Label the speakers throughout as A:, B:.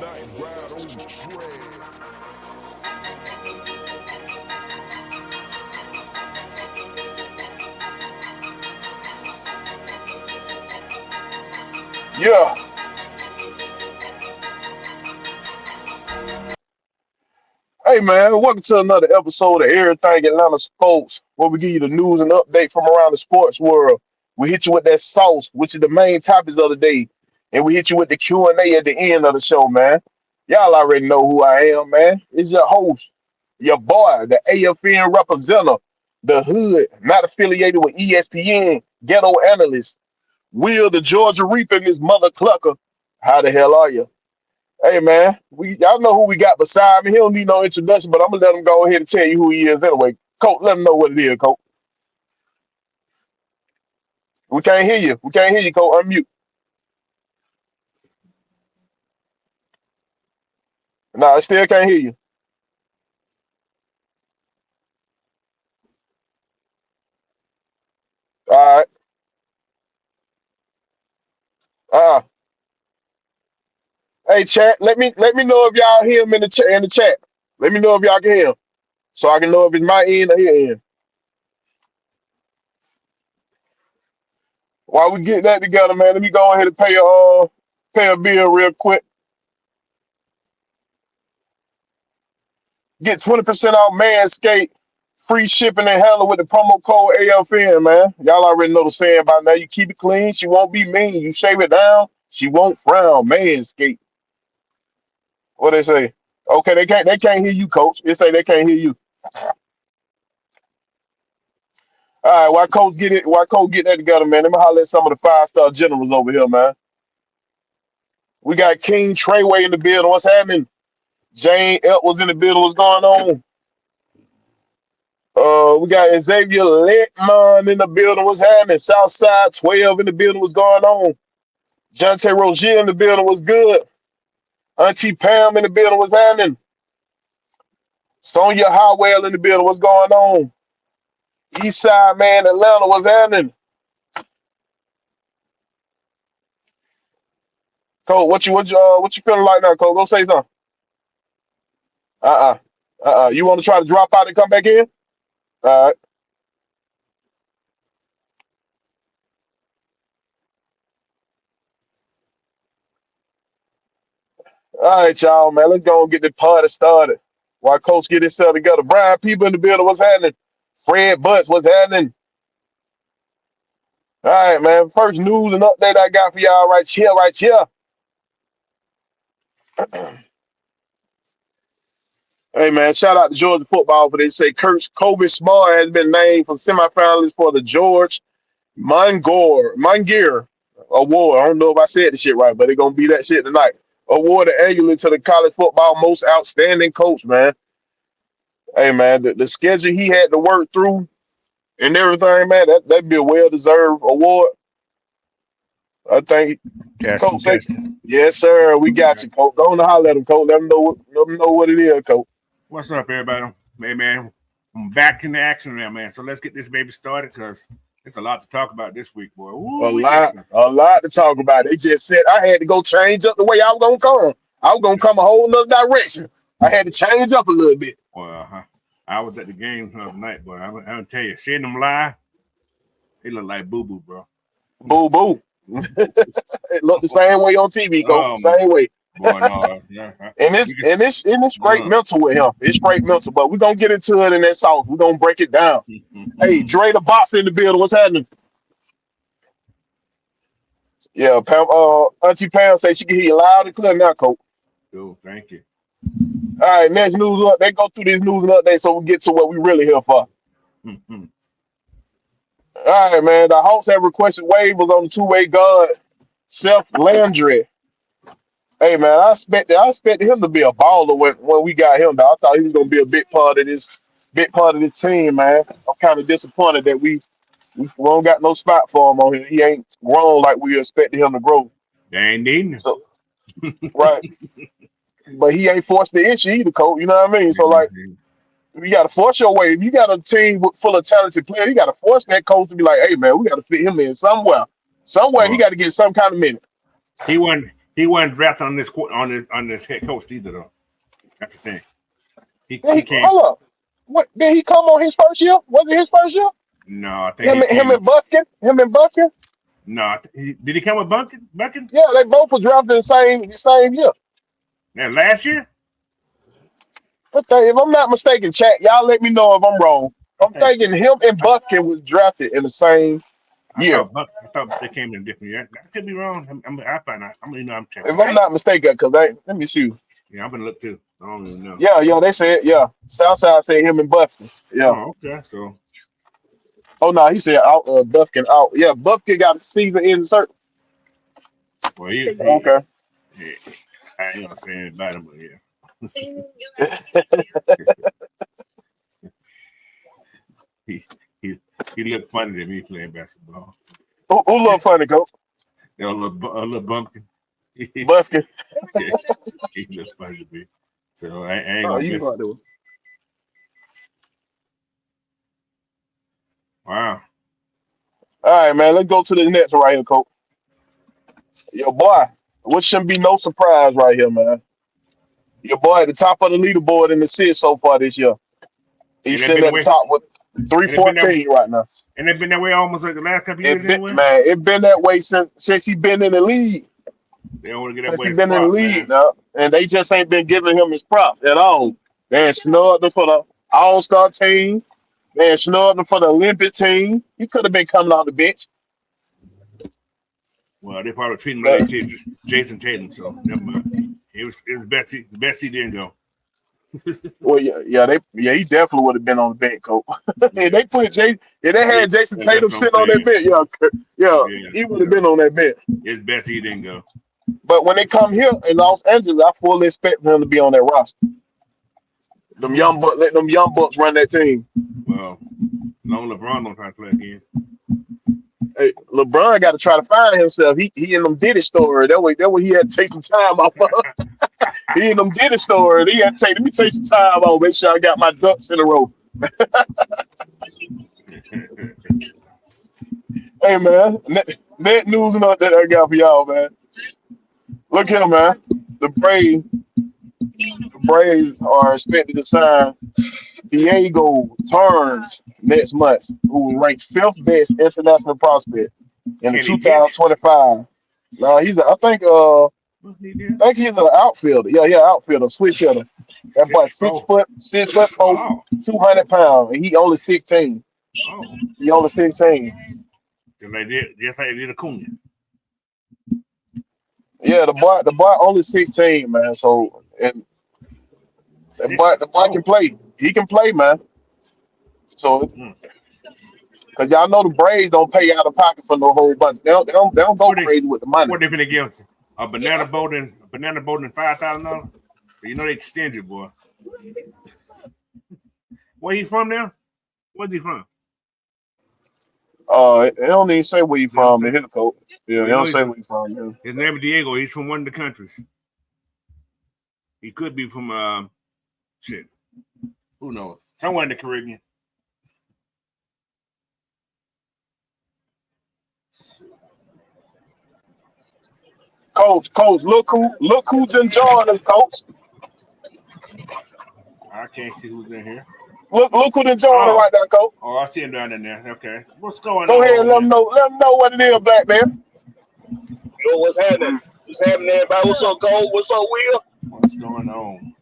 A: Yeah. Hey man, welcome to another episode of Errrthang Atlan'A Sportz, where we give you the news and update from around the sports world. We hit you with that sauce, which is the main topics of the day, and we hit you with the Q&A at the end of the show, man. Y'all already know who I am, man. It's your host, your boy, the AFN representative, the hood, not affiliated with ESPN, ghetto analyst, Will the Georgia Reaper, and his mother clucker. How the hell are you? Hey man, we y'all know who we got beside me. He don't need no introduction, but I'm gonna let him go ahead and tell you who he is anyway. Coach, let him know what it is, Coach. We can't hear you. We can't hear you, Coach. Unmute. No, I still can't hear you. All right. Uh hey chat, let me know if y'all hear him in the chat. Let me know if y'all can hear him. So I can know if it's my end or his end. While we get that together, man, let me go ahead and pay a bill real quick. Get 20% off Manscaped. Free shipping and handling with the promo code AFN, man. Y'all already know the saying by now. You keep it clean, she won't be mean. You shave it down, she won't frown. Manscaped. What they say? Okay, they can't hear you, coach. They say they can't hear you. All right, why coach get that together, man? Let me holler at some of the five-star generals over here, man. We got King Treyway in the building. What's happening? Jane Elk was in the building. What's going on? We got Xavier Letman in the building. What's happening? Southside 12 in the building. What's going on? Jonte Rozier in the building. Was good? Auntie Pam in the building. What's happening? Sonia Howell in the building. What's going on? Eastside man, Atlanta. What's happening? Cole, what you feeling like now, Cole? Go say something. Uh You want to try to drop out and come back in? All right. All right, y'all, man. Let's go and get the party started. While Coach get himself together. Brian, people in the building. What's happening? Fred Butts. What's happening? All right, man. First news and update I got for y'all right here, right here. Hey, man, shout out to Georgia football for they say Coach Kobe Smart has been named for semifinalists for the George Mungir Award. I don't know if I said the shit right, but they're going to be that shit tonight. Awarded annually to the college football most outstanding coach, man. Hey, man, the schedule he had to work through and everything, man, that'd be a well-deserved award. I think
B: Testing,
A: Coach say,
B: testing.
A: yes, sir. We got you, Coach. Go on and holler at him, Coach. Let them know what it is, Coach.
B: What's up, everybody? Hey, man, I'm back in the action now, man. So let's get this baby started because it's a lot to talk about this week, boy.
A: A
B: Ooh,
A: lot, a lot to talk about. They just said I had to go change up the way I was gonna come. I was gonna come a whole nother direction. I had to change up a little bit.
B: Well, I was at the game the other night, but I'm gonna tell you, seeing them live, they look like boo boo, bro.
A: Boo boo. It looked the same way on TV, Coach.
B: Man.
A: Same way.
B: Boy, no, yeah,
A: And it's great mental with him. It's great mental, but we're gonna get into it in that sauce. We're gonna break it down. Hey, Dre the box in the building. What's happening? Yeah, Pam, Auntie Pam say she can hear you loud and clear now, Coach.
B: Dude, thank you.
A: All right, next news up. They go through these news and updates so we get to what we really here for. All right, man. The Hawks have requested waivers on the two-way guard, Seth Landry. Hey, man, I expected him to be a baller when we got him. Though. I thought he was gonna be a big part of this team, man. I'm kind of disappointed that we don't got no spot for him on here. He ain't grown like we expected him to grow.
B: They ain't needing him.
A: So, right, but he ain't forced the issue either, coach. You know what I mean? So like, you got to force your way. If you got a team full of talented players, you got to force that coach to be like, hey, man, we got to fit him in somewhere. Somewhere he
B: Well,
A: got to get some kind of minute.
B: he wasn't He wasn't drafted on this head coach either, though. That's the thing. He came.
A: Hold up. What did he come on his first year? Was it his first year?
B: No, I think
A: Him,
B: he
A: him
B: came.
A: and Buckin. Him and Buckin.
B: No, did he come with Buckin?
A: Yeah, they both were drafted the same year.
B: Yeah, last year.
A: Okay, if I'm not mistaken, chat, y'all let me know if I'm wrong. I'm thinking him and Buckin was drafted in the same year.
B: I thought they came in different year. I could be wrong. I find out. I'm checking.
A: If I'm not mistaken, because let me see.
B: Yeah, I'm gonna look too. I don't even know.
A: Yeah, they said Southside said him and Buckin. Yeah.
B: Oh, okay. So.
A: Oh no, he said out. Buckin out. Yeah, Buckin got a season insert.
B: Well, he
A: okay.
B: Yeah, I ain't gonna say anything about him, but yeah. he looked funny to me playing basketball.
A: Who look funny, coach?
B: A little bumpkin.
A: Buckin.
B: Yeah, he looked funny to me. So I ain't gonna miss it. Wow.
A: All right, man. Let's go to the next one right here, coach. Your boy, which shouldn't be no surprise right here, man. Your boy at the top of the leaderboard in the assists so far this year. He's sitting at the top with 314 right now.
B: And it's been that way almost like the last couple years anyway?
A: Man, it's been that way since he's been in the league.
B: They don't want to get that way.
A: Since he's been in the league now. And they just ain't been giving him his props at all. They snubbed him for the All-Star team. They snubbed him for the Olympic team. He could have been coming off the bench.
B: Well, they probably treated him like Jason Tatum, so never mind. It was best he didn't go.
A: Well, he definitely would have been on the bench, coach. If they had Jason Tatum sitting on that bench, he would have been on that bench.
B: It's best he didn't go.
A: But when they come here in Los Angeles, I fully expect him to be on that roster. Let them young bucks run that team.
B: Well, long LeBron don't try to play again.
A: Hey, LeBron got to try to find himself. He in them Diddy story. That way he had to take some time off. He in them Diddy story. He had to let me take some time off. Make sure I got my ducks in a row. Hey man, net news and all that I got for y'all, man. Look here, man. The Braves are expected to sign Diego Turns next month, who ranks 5th best international prospect in 2025. Now I think he's an outfielder. Yeah, outfielder, switch hitter. That boy 6'4", 200 pounds, and he only 16.
B: Oh.
A: He only 16.
B: Just like they did Acuna.
A: Yeah, the boy only 16, man. So and the boy can play. He can play, man. So, because y'all know the Braves don't pay out of pocket for no whole bunch. They don't go crazy with the money.
B: What if they give a banana boat and $5,000? You know they stingy, boy. Where he from now? Where's he from?
A: They don't even say where he from. They hit the coat. Yeah, they don't say where he from. Yeah.
B: His name is Diego. He's from one of the countries. He could be from shit. Who knows? Somewhere in the Caribbean.
A: Coach, look who done joined us, coach.
B: I can't see who's in here.
A: Look who done joined us right now, coach.
B: Oh, I see him down in there. Okay. What's going on?
A: Go ahead and let them know what it is, black man.
C: Yo, what's happening? What's happening, everybody? What's up, Gold? What's up, Will?
B: What's going on?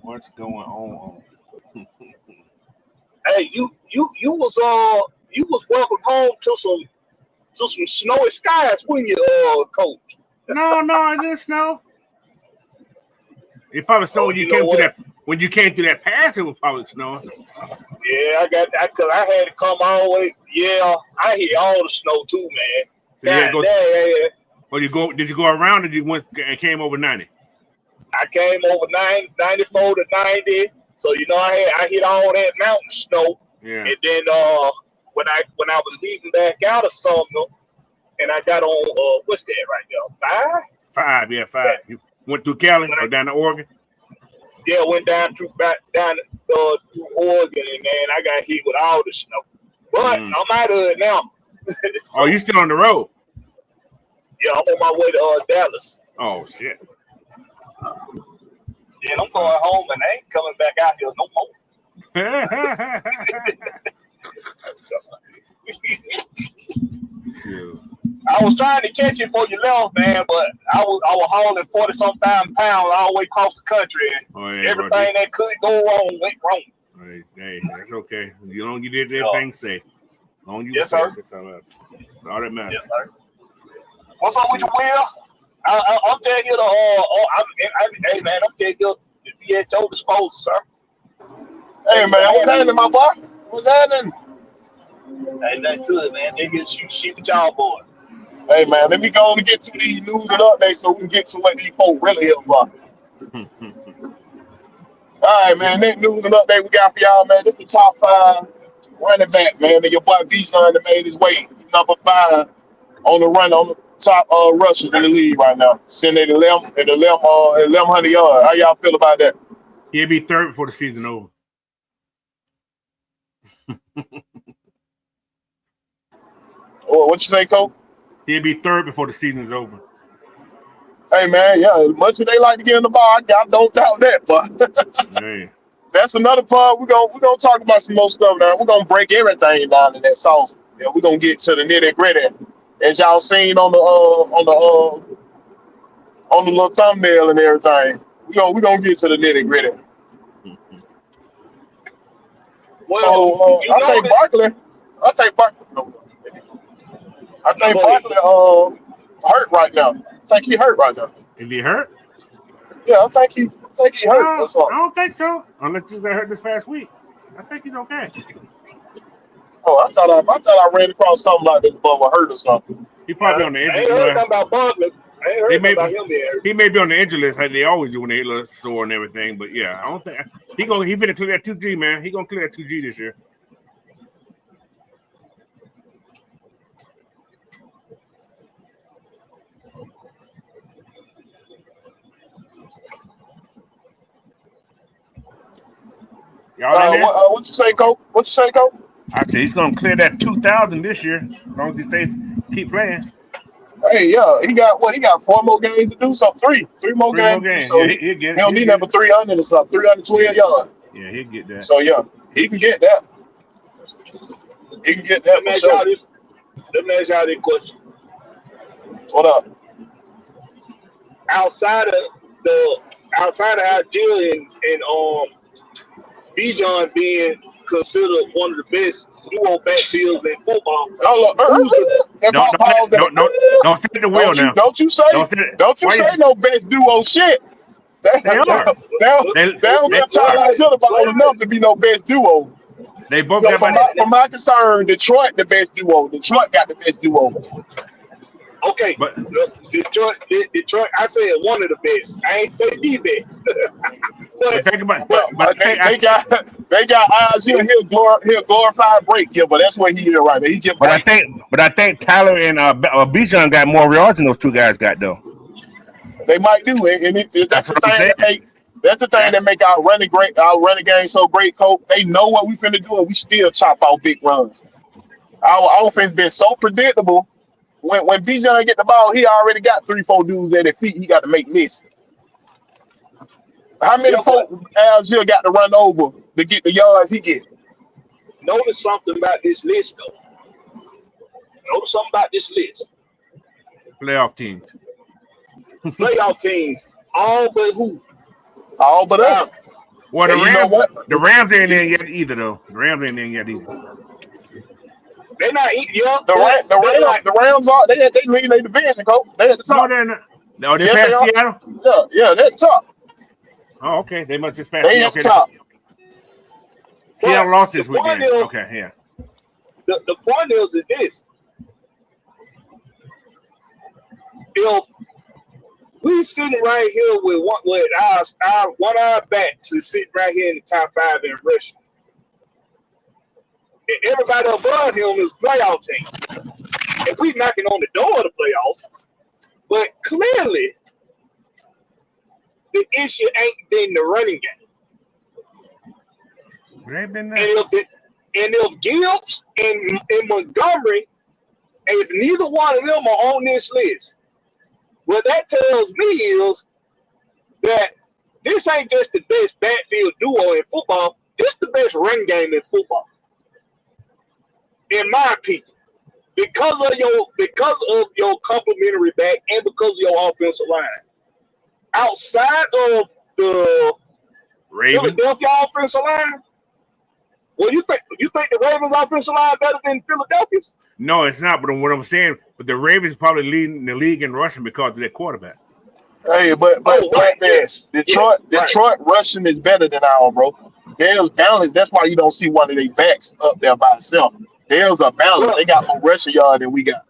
B: What's going on?
C: Hey, you was welcome home to some snowy skies, when you, Coach?
B: No, it didn't snow. It probably snowed when you came through that. When you came through that pass, it was probably snowing.
C: Yeah, I had to come all the way. Yeah, I hit all the snow too, man.
B: So did you go around, or you went and came over 90?
C: I came over 94 to 90. So I hit all that mountain snow.
B: Yeah.
C: And then when I was leaving back out of Sumner, and I got on what's that right there? 5?
B: 5, yeah, 5. You went through Cali or down to Oregon?
C: Yeah, went down through Oregon, and man, I got hit with all the snow. But I'm out of it now.
B: So, you still on the road?
C: Yeah, I'm on my way to Dallas.
B: Oh shit.
C: Yeah, I'm going home and I ain't coming back out here no more.
B: Shoot.
C: I was trying to catch it before you left, man, but I was hauling 40-something pounds all the way across the country, and everything that could go wrong went wrong.
B: Hey, that's okay. You don't get everything safe.
C: Yes, sir.
B: All that matters.
C: Yes, sir. What's up with you, Will? I'm just here to hey man, I'm just here to be at your disposal, sir.
A: Hey man, what's happening, my boy? What's happening?
C: Ain't nothing to it, man. They here shoot shit with y'all boys.
A: Hey man, let me go on and get to these news and updates so we can get to what these folks really here for. All right, man. Next news and update we got for y'all, man. Just the top 5 running back, man. And your boy Bijan that made his way number 5 on the run on the top rushers in the league right now. Sitting at 1,100 yards. How y'all feel about that?
B: He'll be third before the season over.
A: What you say, Cole?
B: He'll be third before the season's over.
A: Hey man, yeah, as much as they like to get in the bar, I don't doubt that, but
B: Hey.
A: That's another part. We're gonna talk about some more stuff now. We're gonna break everything down in that sauce. Yeah, we're gonna get to the nitty gritty. As y'all seen on the little thumbnail and everything. We're gonna get to the nitty gritty.
C: Well,
A: So I'll take Barkley. I think Barkley hurt right now. I think he hurt right now.
B: Is he hurt?
A: Yeah, I think he hurt or something.
B: I don't think so. Unless he got hurt this past week. I think he's okay.
A: Oh, I thought I ran across something like this, but was hurt or something.
B: He probably on the injury list.
C: I ain't heard about Barkley. I ain't heard about him there.
B: He may be on the injury list like they always do when they look sore and everything. But yeah, I don't think he finna clear that 2G, man. He gonna clear that 2G this year.
A: What you say, Coach?
B: I said he's gonna clear that 2,000 this year, as long as he keep playing.
A: Hey, yeah, he got 4 more games to do something. Three more games. So
B: yeah,
A: he'll need number 300 or something, 312 yards.
B: Yeah, he'll get that.
A: So yeah, he can get that.
C: Let me ask y'all this question.
A: What up?
C: Outside of Algier and Bijan being considered one of the best duo backfields in football.
B: Don't say the wheel now.
A: Don't you say no best duo shit. They don't get Tyler Hill about enough to be no best duo.
B: They both
A: got from my concern, Detroit the best duo. Detroit got the best duo.
C: Okay, but Detroit, I said one of the best. I ain't say the best. but
B: think about
A: they got eyes here. He'll glorify break here, but that's what he is right there. He get.
B: But I think Tyler and Bijan got more yards than those two guys got though.
A: They might do, and that's the thing that make our running game so great, Coach. They know what we finna do, and we still chop out big runs. Our offense been so predictable. When Bijan get the ball, he already got 3-4 dudes at his feet. He got to make miss. How many folks Algier got to run over to get the yards he get?
C: Notice something about this list, though.
B: Playoff teams.
C: All but who?
A: All but us.
B: Well, the Rams ain't in yet either, though.
C: They're not. Yeah,
A: the Rams are. They lead their division, Coach. They at the top.
B: No, they're not. No, they passed Seattle.
A: Yeah, they're at the top.
B: Oh, okay. They must just pass.
A: They at the top.
B: Seattle lost this weekend. Okay, yeah.
C: The point is this: if we sitting right here with one our backs is sitting right here in the top 5 in rushing. And everybody above him is playoff team. If we knocking on the door of the playoffs, but clearly the issue ain't been the running game.
B: It ain't been that.
C: And if Gibbs and Montgomery, and if neither one of them are on this list, What that tells me is that this ain't just the best backfield duo in football. This the best run game in football, in my opinion, because of your complimentary back and because of your offensive line. Outside of the
B: Ravens.
C: Philadelphia offensive line, well, you think the Ravens offensive line better than Philadelphia's?
B: No, it's not. But what I'm saying, but the Ravens probably leading the league in rushing because of their quarterback.
A: Hey, but
C: right, yes,
A: Detroit rushing is better than ours, bro. There's balance. That's why you don't see one of their backs up there by itself. There's a balance.
C: Well,
A: they got more rushing yard than we got.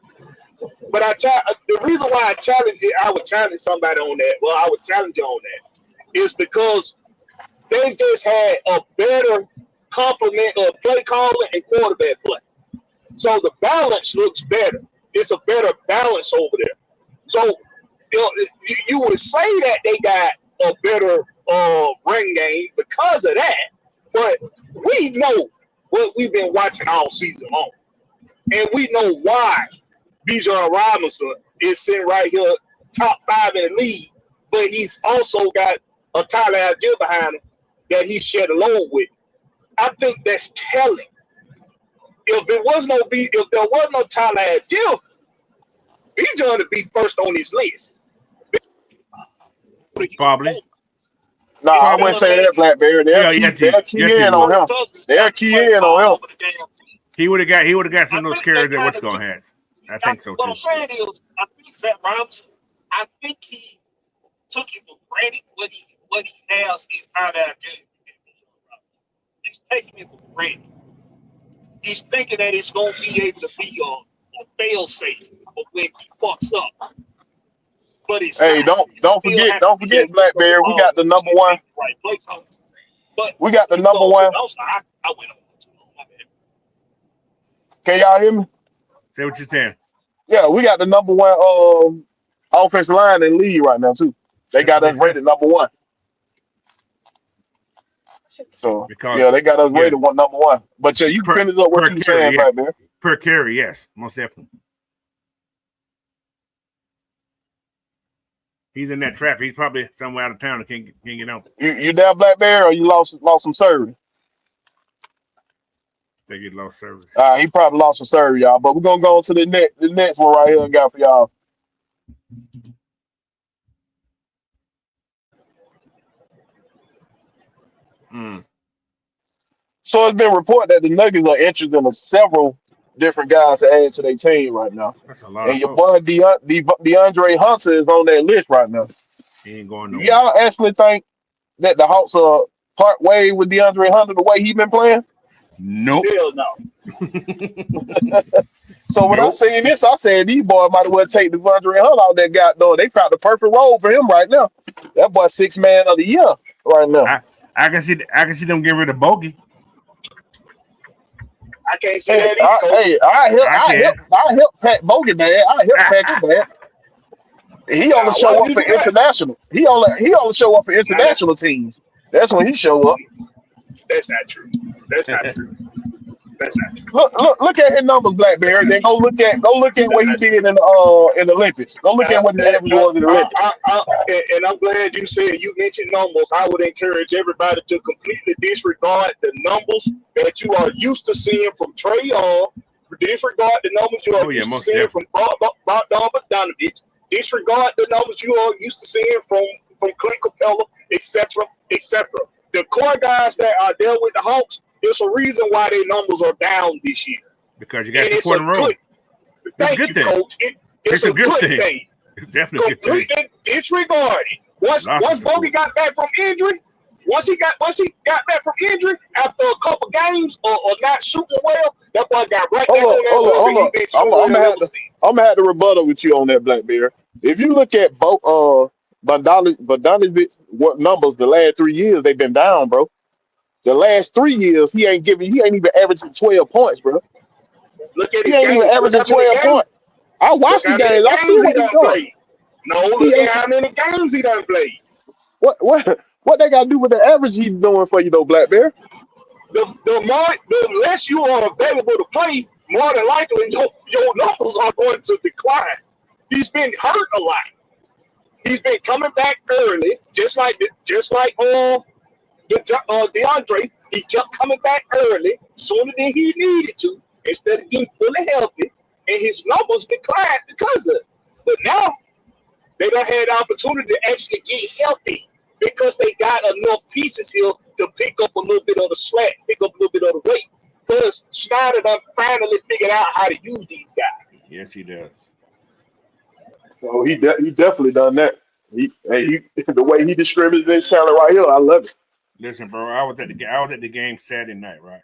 C: But the reason why I would challenge somebody on that. Well, I would challenge you on that is because they've just had a better complement of play calling and quarterback play. So the balance looks better. It's a better balance over there. So you would say that they got a better run game because of that, but we know what we've been watching all season long, and we know why Bijan Robinson is sitting right here, top 5 in the league, but he's also got a Tyler Algier behind him that he shared a load with. I think that's telling. If there was no Tyler Algier, Bijan would be first on his list.
B: Probably.
A: No, I wouldn't say that, Blackberry. They'll key in on him. They'll key in on him.
B: He would have got some of those carries that what's going has. I think so too.
D: What I'm saying is, I think Zach Robinson, I think he took it for granted what he has in Tyler Algier. He's taking it for granted. He's thinking that it's going to be able to be a fail safe when he fucks up. But it's
A: hey, don't forget, Blackberry. We got the number one.
D: Right, but
A: we got the number one.
D: I went on too long.
A: Can y'all hear me?
B: Say what you're saying.
A: Yeah, we got the number one offensive line in the league right now too. They got us rated number one. So they got us rated number one. But yeah, you can finish up what you saying, Blackberry.
B: Per carry, yes, most definitely. He's in that traffic. He's probably somewhere out of town and can't get on.
A: You there, Blackberry, or you lost some service?
B: They get lost service.
A: He probably lost some service, y'all. But we're gonna go to the next one right here and got for y'all. So it's been reported that the Nuggets are interested in several different guys to add to their team right now.
B: That's a lot.
A: And your boy DeAndre Hunter is on that list right now.
B: He ain't going nowhere.
A: Y'all actually think that the Hawks are part way with DeAndre Hunter the way he been playing?
B: Nope.
C: Still no.
A: So when I seen this, I said these boys might as well take DeAndre Hunter out that guy. They found the perfect role for him right now. That boy 6th man of the year right now.
B: I can see them getting rid of Bogey.
C: I can't say that either.
A: I help Pat Bogey, man. I help Pat him, man. He only show up for international. He only show up for international teams. That's when he show up.
C: That's not true. That's not true.
A: Look at his numbers, Blackberry. Then go look at what he did in the Olympics. Go look at what he averaged was in the Olympics.
C: And I'm glad you mentioned numbers. I would encourage everybody to completely disregard the numbers that you are used to seeing from Trae Young. Disregard the numbers you are used to seeing from Bogdanovich. Disregard the numbers you are used to seeing from Clint Capella, etc., etc. The core guys that are there with the Hawks, there's a reason why their numbers are down this year.
B: Because you got support in row.
C: Thank you, Coach. It's a good thing.
B: It's definitely a good thing.
C: Completely disregarded. Once Bogey got back from injury, once he got back from injury after a couple games or not shooting well, that boy got right back on that.
A: I'm gonna have to rebuttal with you on that, Blackbeard. If you look at both Bogdanovich what numbers the last 3 years they've been down, bro. The last 3 years he ain't even averaging 12 points, bro.
C: Look at
A: he ain't even averaging 12 points. I watched the games. I see what he's doing.
C: No, look at how many games he done played.
A: What they got to do with the average he's doing for you though, Blackbeard?
C: The less you are available to play, more than likely your numbers are going to decline. He's been hurt a lot. He's been coming back early, just like DeAndre. He kept coming back early sooner than he needed to, instead of getting fully healthy, and his numbers declined because of it. But now they don't have the opportunity to actually get healthy because they got enough pieces here to pick up a little bit of the slack, pick up a little bit of the weight. Because Schneider done finally figured out how to use these guys.
B: Yes, he does.
A: Oh, he definitely done that. He the way he distributed his talent right here, I love it.
B: Listen, bro, I was at the game Saturday night, right?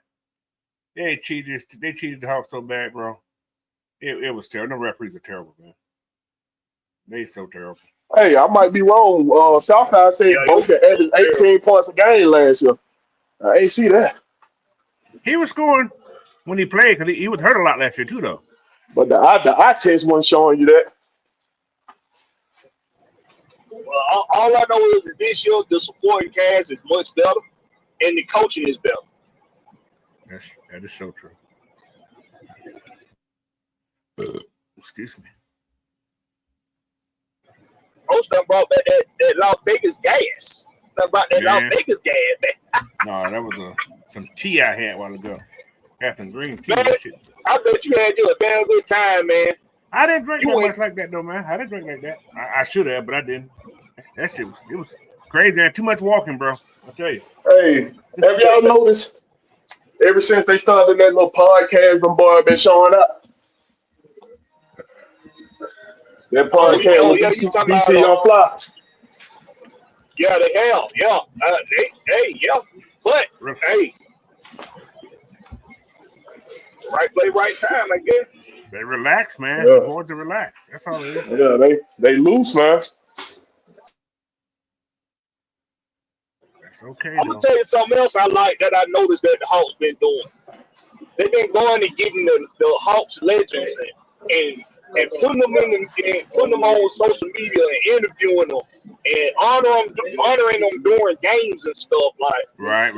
B: They cheated the Hawks so bad, bro. It was terrible. The referees are terrible, man. They so terrible.
A: Hey, I might be wrong. Southside said Boca averaged 18 points a game last year. I ain't see that.
B: He was scoring when he played because he was hurt a lot last year too, though.
A: But the eye test wasn't showing you that.
C: Well, all I know is that this year the supporting cast is much better, and the coaching is better.
B: That is so true. Excuse me.
C: Coach done brought back that Las Vegas gas. About that Las Vegas gas, man.
B: No, that was some tea I had a while ago. Had some green tea.
C: Man, I bet you had you a damn good time, man.
B: I didn't drink that much like that, though, man. I didn't drink like that. I should have, but I didn't. That shit was crazy, man. Too much walking, bro. I'll tell you.
A: Hey, have y'all noticed? Ever since they started that little podcast, them boys been showing up. That podcast with DC on Fly.
C: Yeah, they have. Yeah. Yeah. But, hey. Right play, right time, I guess.
B: They relax, man.
A: Yeah.
B: The boys are relaxed. That's all it is.
A: Yeah, they loose, man.
B: That's okay,
C: I'm going to tell you something else I like that I noticed that the Hawks been doing. They've been going and giving the Hawks legends and putting them putting them on social media and interviewing them and honoring them during games and stuff like.
B: Right.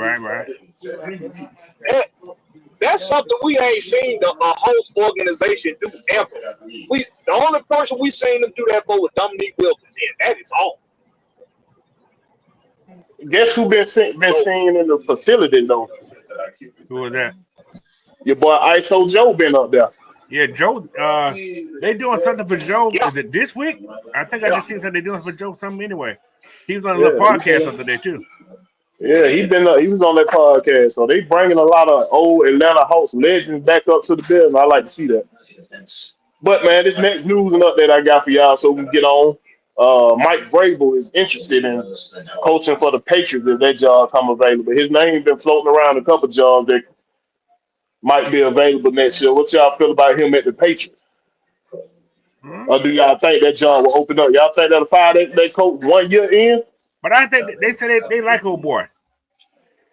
C: That's something we ain't seen a host organization do ever. The only person we seen them do that for was Dominique Wilkins, and that is all.
A: Guess who been seen in the facility though?
B: Who was that?
A: Your boy ISO Joe been up there.
B: Yeah, Joe. They doing something for Joe. Yeah. Is it this week? I think I just seen something they doing for Joe something anyway. He was on a little podcast the other day too.
A: Yeah, he was on that podcast. So they bringing a lot of old Atlanta Hawks legends back up to the building. I like to see that. But man, this next news and update I got for y'all, so we can get on. Mike Vrabel is interested in coaching for the Patriots if that job come available. His name been floating around a couple jobs that might be available next year. What y'all feel about him at the Patriots? Or do y'all think that job will open up? Y'all think that'll fire that coach 1 year in?
B: But I think they said they like old boy.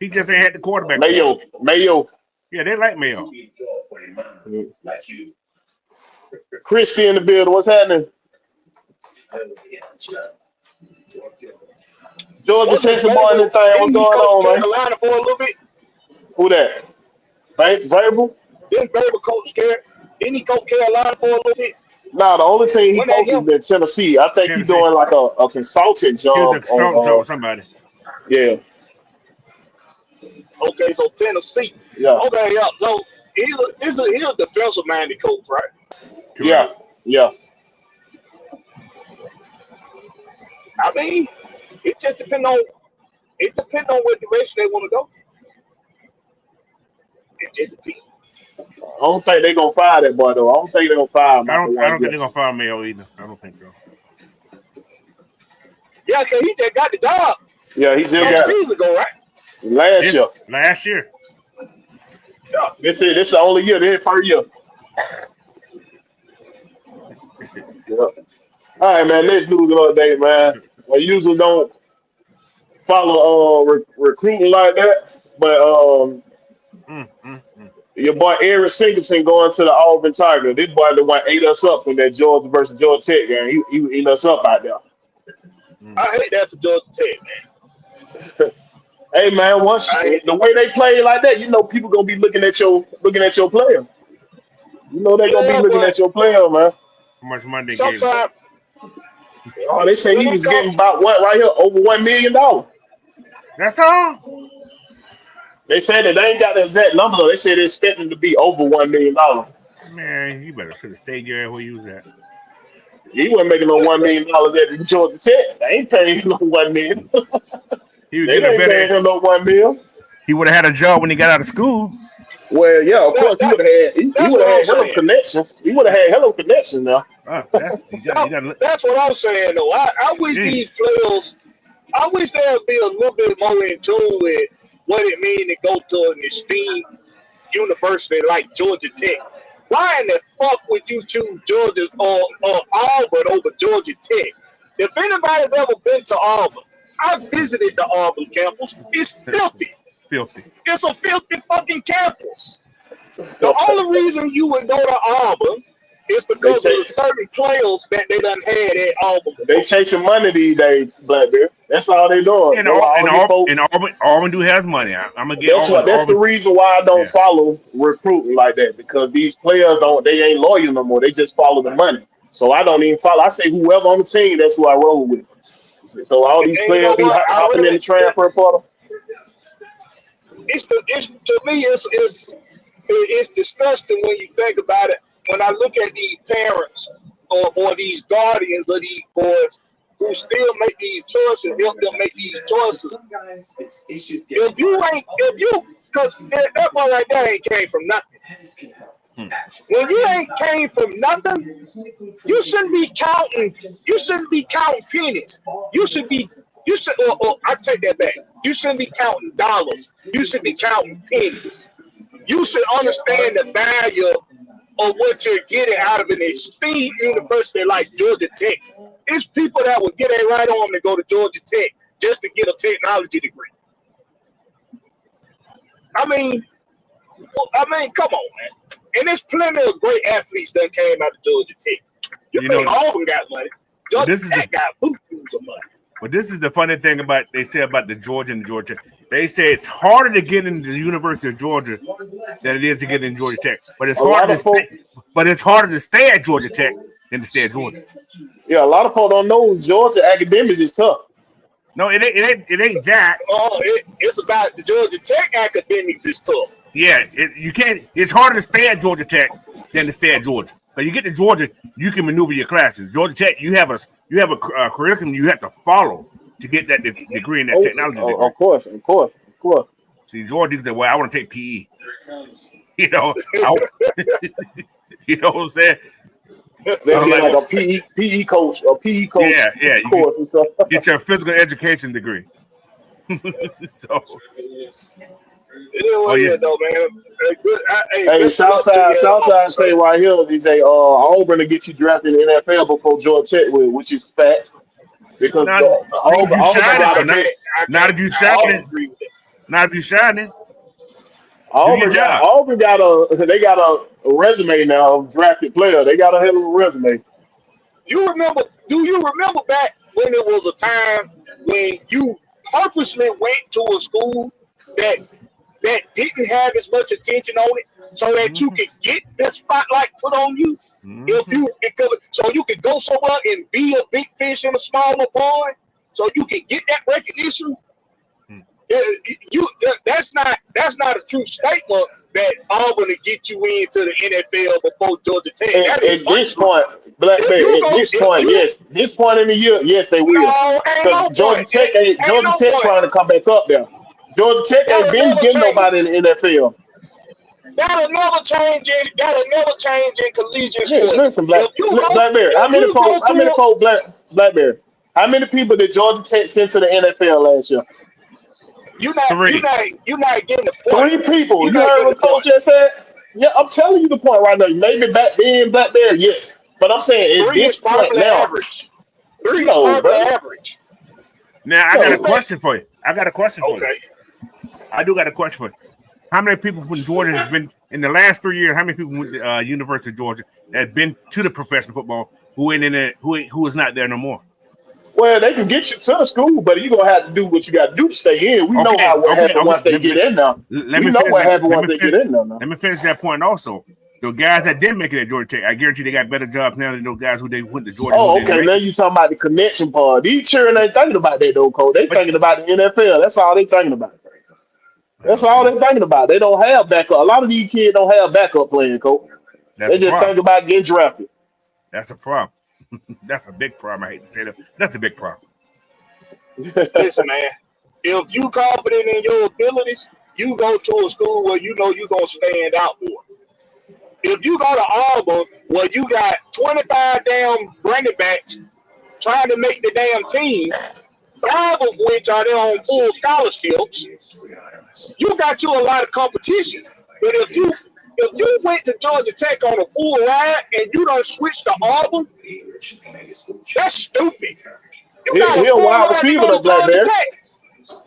B: He just ain't had the quarterback.
A: Mayo.
B: Yeah, they like Mayo.
A: Christy in the building. What's happening? Georgia Texas boy in the thing. What's going on, man?
C: Carolina for a little bit.
A: Who that? Vrabel?
C: Didn't Vrabel coach Carolina? Didn't he coach Carolina for a little bit?
A: No, the only team he coaches is Tennessee. I think he's doing like a consultant job.
B: He was a consultant to somebody.
A: Yeah.
C: Okay, so Tennessee.
A: Yeah.
C: Okay, yeah. So he's a defensive-minded coach, right?
A: Yeah.
C: I mean, it just depends on what direction they want to go. It just depends.
A: I don't think they're gonna fire that boy though. I don't think they're gonna fire him.
B: I don't think they're gonna fire Mayo either. I don't think so.
C: Yeah, because he just got the job.
A: Yeah, he just got
C: it. Season ago, right?
A: Last year. Yeah. This is the only year. This first year. Yeah. All right, man. Let's do the update, man. I usually don't follow recruiting like that, but your boy Eric Singleton going to the Auburn Tiger. This boy the one ate us up in that Georgia versus Georgia Tech game. He ate us up out there.
C: I hate that for Georgia Tech, man.
A: Hey man, the way they play like that, you know people gonna be looking at your player. You know they gonna be looking at your player, man.
B: How much money they
C: sometimes,
B: gave?
A: Oh, they say he was getting about what right here over $1 million.
B: That's all.
A: They said that they ain't got the exact number though. They said they're expecting to be over $1 million.
B: Man, you better should have stayed your ass where you was at.
A: He wasn't making no $1 million at Georgia Tech. They ain't paying him no $1 million.
B: He was
A: They
B: getting
A: ain't
B: better.
A: paying him no $1 million.
B: He would have had a job when he got out of school.
A: Well, yeah, of course he would have had. He would have had hella connections. He would have had hella connections now.
B: That's
C: what I'm saying though. I wish these players. I wish they would be a little bit more in tune with what it means to go to an esteemed university like Georgia Tech. Why in the fuck would you choose Georgia or Auburn over Georgia Tech? If anybody's ever been to Auburn, I visited the Auburn campus. It's filthy. It's a filthy fucking campus. The only reason you would go to Auburn is because of the certain players that they done had at Auburn.
A: They chasing money these days, Blackbeard. That's all they doing.
B: And Auburn do have money. I'm gonna get
A: that's the reason why I don't follow recruiting like that, because these players they ain't loyal no more. They just follow the money. So I don't even follow. I say whoever on the team, that's who I roll with. So all these players be hopping in the transfer portal.
C: To me, it's disgusting when you think about it. When I look at these parents or these guardians of these boys who still make these choices, help them make these choices. Because that boy right there ain't came from nothing. When you ain't came from nothing, you shouldn't be counting. You shouldn't be counting pennies. I take that back. You shouldn't be counting dollars. You should be counting pennies. You should understand the value of what you're getting out of an esteemed university like Georgia Tech. It's people that would get a right on to go to Georgia Tech just to get a technology degree. I mean, come on, man. And there's plenty of great athletes that came out of Georgia Tech. You think Auburn got money? Georgia Tech got boot-loos of money.
B: But this is the funny thing they say about the Georgia and the Georgia. They say it's harder to get into the University of Georgia than it is to get into Georgia Tech. But it's harder to stay at Georgia Tech than to stay at Georgia.
A: Yeah, a lot of people don't know Georgia academics is tough.
B: No, it ain't that.
C: Oh, it's about the Georgia Tech academics is tough.
B: Yeah, it's harder to stay at Georgia Tech than to stay at Georgia. But you get to Georgia, you can maneuver your classes. Georgia Tech, you have a curriculum you have to follow to get that degree in that technology degree.
A: Of course.
B: See, Georgia said, "Well, I want to take PE." You know, you know what I'm saying?
A: They're like a PE coach,
B: Yeah.
A: Course and stuff.
B: Get your physical education degree. So.
C: Though, man.
A: Hey, Southside say right here, they say Auburn to get you drafted in the NFL before Georgia Tech will, which is facts. Because
B: not if you shining.
A: Auburn got a resume now of drafted player. They got a hell of a resume.
C: Do you remember back when there was a time when you purposely went to a school that didn't have as much attention on it, so that you could get the spotlight put on you? So you could go somewhere and be a big fish in a smaller pond, so you can get that recognition. That's not a true statement that Auburn to get you into the NFL before Georgia Tech.
A: At this point, yes. This point in the year, yes, they will.
C: No,
A: because Georgia Tech trying to come back up there. Georgia Tech ain't been getting nobody in the NFL.
C: That'll never change in collegiate sports.
A: Listen, Blackberry. Blackberry. How many people did Georgia Tech send to the NFL last year?
C: You're not getting the point.
A: 3 people. You heard what Coach just said? Yeah, I'm telling you the point right now. Maybe back then, Blackberry, yes. But I'm saying at this point now.
C: Average. 3 is probably average.
B: Now, I got a question for you. I do got a question for you. How many people from Georgia have been in the last 3 years? How many people from the University of Georgia have been to the professional football who is not there no more?
A: Well, they can get you to the school, but you're gonna have to do what you got to do to stay in. We know what happens once they get in now. Let me finish that point also.
B: The guys that didn't make it at Georgia Tech, I guarantee they got better jobs now than those guys who they went to Georgia.
A: Oh, okay. Now you talking about the connection part. These children ain't thinking about that though, Cole. They thinking about the NFL. That's all they thinking about. That's all they're thinking about. They don't have backup. A lot of these kids don't have backup playing, Cole. They just think about getting drafted.
B: That's a problem. That's a big problem. I hate to say that. That's a big problem.
C: Listen, man. If you confident in your abilities, you go to a school where you know you're gonna stand out more. If you go to Auburn, where you got 25 damn running backs trying to make the damn team, 5 of which are there on full scholarships, you got you a lot of competition. But if you went to Georgia Tech on a full ride and you don't switch to Auburn, that's stupid.
A: He a wide receiver though, Blackberry.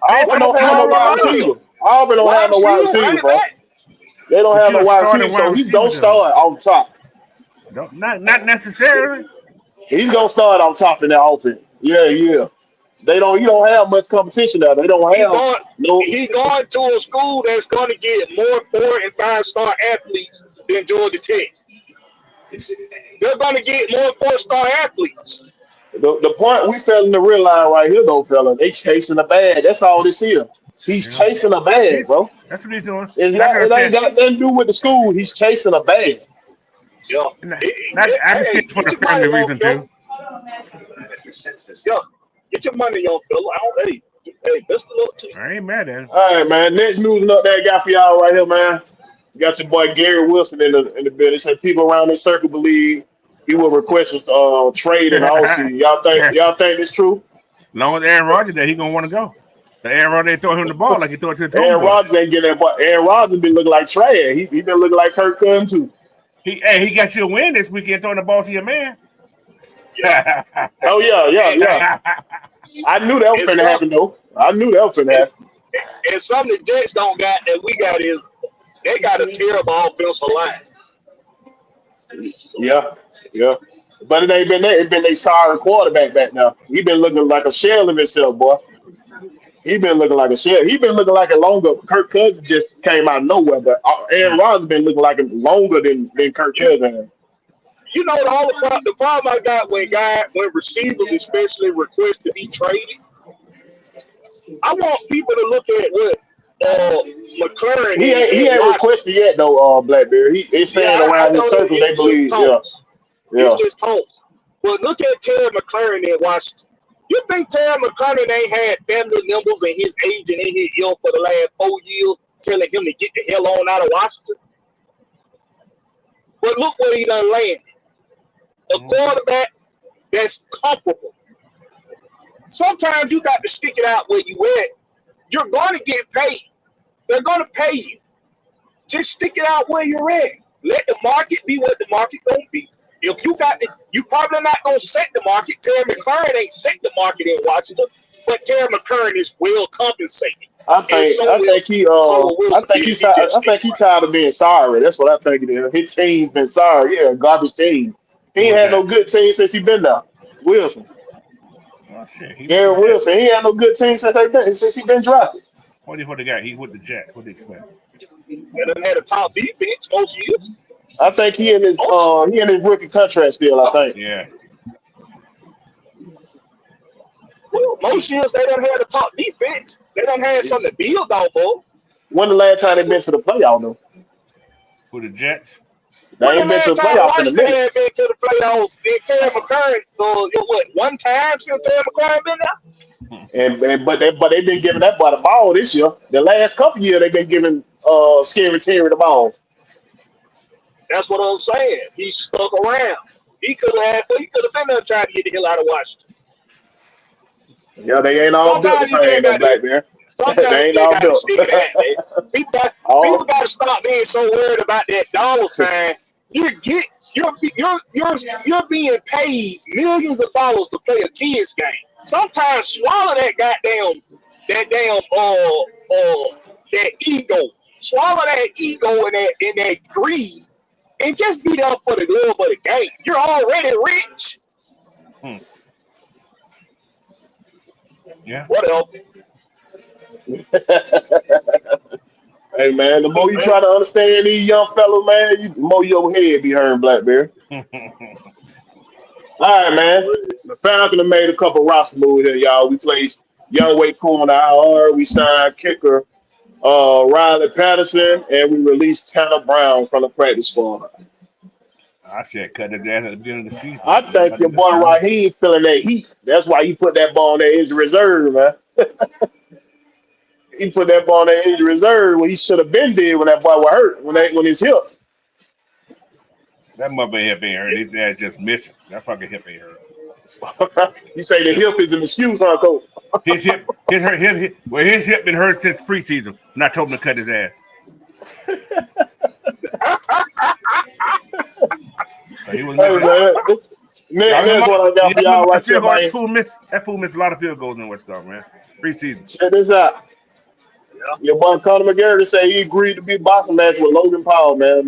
A: Auburn don't have no wide receiver. Auburn don't have no wide receiver, bro. They don't have no wide receiver, so he's gonna start on top.
B: Not necessarily.
A: He's gonna start on top in that offense. Yeah. You don't have much competition there. They don't have
C: He's going to a school that's going to get more 4- and 5-star athletes than Georgia Tech. They're going to get more 4-star athletes.
A: The point we failing to realize right here, though, fellas, they chasing a bag. That's all this is. He's chasing a bag, bro.
B: That's what he's doing.
A: It ain't got nothing to do with the school. He's chasing a bag.
C: Yeah.
B: I can see it for the family reason, too.
C: Yeah. Get your money, young fella. Hey, best of luck to you.
B: I ain't mad at him.
A: All right, man. Next news and update I got for y'all right here, man. You got your boy Gary Wilson in the building. Said people around this circle believe he will request a trade in the offseason. Y'all think it's true?
B: Long as Aaron Rodgers there, he gonna want to go. The Aaron Rodgers ain't throw him the ball like he threw it to the
A: Aaron Rodgers ain't getting that ball. Aaron Rodgers been looking like trash. He been looking like Kirk Cousins too.
B: He got you a win this weekend throwing the ball to your man.
C: Yeah.
A: Oh yeah. I knew that was finna happen though.
C: And something the Jets don't got that we got is they got a terrible offensive line.
A: Yeah. But it ain't been that. It's been a sorry quarterback back now. He been looking like a shell of himself, boy. He been looking like a shell. He been looking like a longer. Kirk Cousins just came out of nowhere, but Aaron Rodgers been looking like a longer than Kirk Cousins.
C: You know the problem I got when receivers especially request to be traded. I want people to look at what McLaurin.
A: He ain't requested yet though. Blackberry. He's saying around the circle they believe.
C: It's just toast. But look at Terry McLaurin in Washington. You think Terry McLaurin ain't had family members and his agent in his ear for the last 4 years telling him to get the hell on out of Washington? But look where he done landed. A quarterback that's comparable. Sometimes you got to stick it out where you at. You're going to get paid. They're going to pay you. Just stick it out where you're at. Let the market be what the market going to be. If you got it, you probably not going to set the market. Terry McLaurin ain't set the market in Washington, but Terry McLaurin is well compensated. I think
A: he tired of being sorry. That's what I think it is. His team's been sorry. Yeah, garbage team. He ain't had no good team since he been there. Wilson.
B: Oh shit.
A: Gary Wilson. He ain't had no good team since he been drafted.
B: What do you got? He with the Jets. What do you expect?
C: They done had a top defense most years.
A: I think he in his rookie contract still, I think.
B: Yeah.
C: Well, most years they done had a top defense. They done had something to build off of.
A: When the last time they been to the playoff though?
B: With the Jets?
A: They ain't been to the playoffs in a minute.
C: They been to the playoffs. Terry McLaurin, one time since Terry McLaurin been there?
A: But they've been giving that boy the ball this year. The last couple years they've been giving Scary Terry the ball.
C: That's what I'm saying. He stuck around. He could have been there trying to get the hell out of Washington.
A: Yeah, they ain't all built the same, that Blackberry.
C: Sometimes they ain't all built. People got to stop being so worried about that dollar sign. You're being paid millions of dollars to play a kids game. Sometimes swallow that ego. Swallow that ego and that greed, and just be there for the love of the game. You're already rich.
B: Yeah.
C: What else?
A: Hey man, the more you try to understand these young fellas, man, the more your head be hurting, Blackberry. All right, man. The Falcons have made a couple roster moves here, y'all. We placed Young Wade Cool on the IR. We signed kicker Riley Patterson, and we released Tanner Brown from the practice squad.
B: I said cut his ass at the beginning of the season.
A: I think your boy Raheem feeling that heat. That's why he put that ball on that injury reserve, man. He put that ball on that injury reserve when he should have been dead when that boy was hurt, when his hip.
B: That mother hip ain't hurt. His ass just missing. That fucking hip ain't hurt.
A: You say the hip is an excuse, huh, Coach?
B: His hip been hurt since preseason. And I told him to cut his ass. So he was
A: Here's what I got for y'all right here, man.
B: That fool missed a lot of field goals in Wisconsin, man. Preseason.
A: Check this out. Your boy Conor McGarry said he agreed to be a boxing match with Logan Paul, man.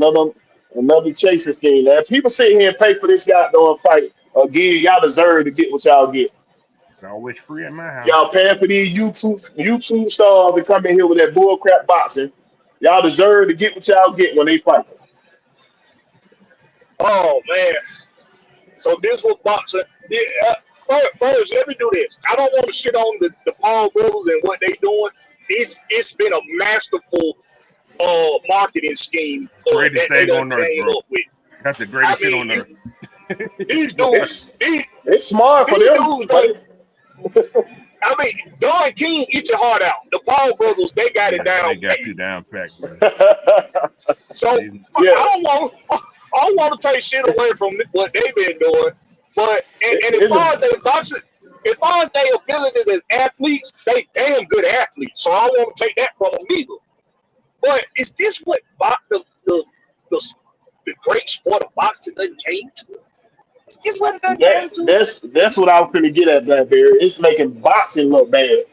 A: Another chasing scheme. Now, if people sit here and pay for this goddamn fight again, y'all deserve to get what y'all get.
B: It's always free at my house.
A: Y'all paying for these YouTube stars to come in here with that bullcrap boxing. Y'all deserve to get what y'all get when they fight.
C: Oh man. So this was boxing. Yeah, first, let me do this. I don't want to shit on the Paul brothers and what they doing. It's been a masterful marketing scheme.
B: Greatest thing on earth, bro. That's the greatest shit on earth.
C: These dudes,
A: it's smart for them.
C: I mean, Don King eat your heart out. The Paul brothers, they got it down.
B: They got you down packed, bro.
C: So I don't want to take shit away from what they've been doing, but and as far as they boxing, as far as their abilities as athletes, they damn good athletes. So I don't want to take that from them either. But is this what the great sport of boxing doesn't came to? Is this what it doesn't came to?
A: That's what I was going to get at, Blackberry. It's making boxing look bad.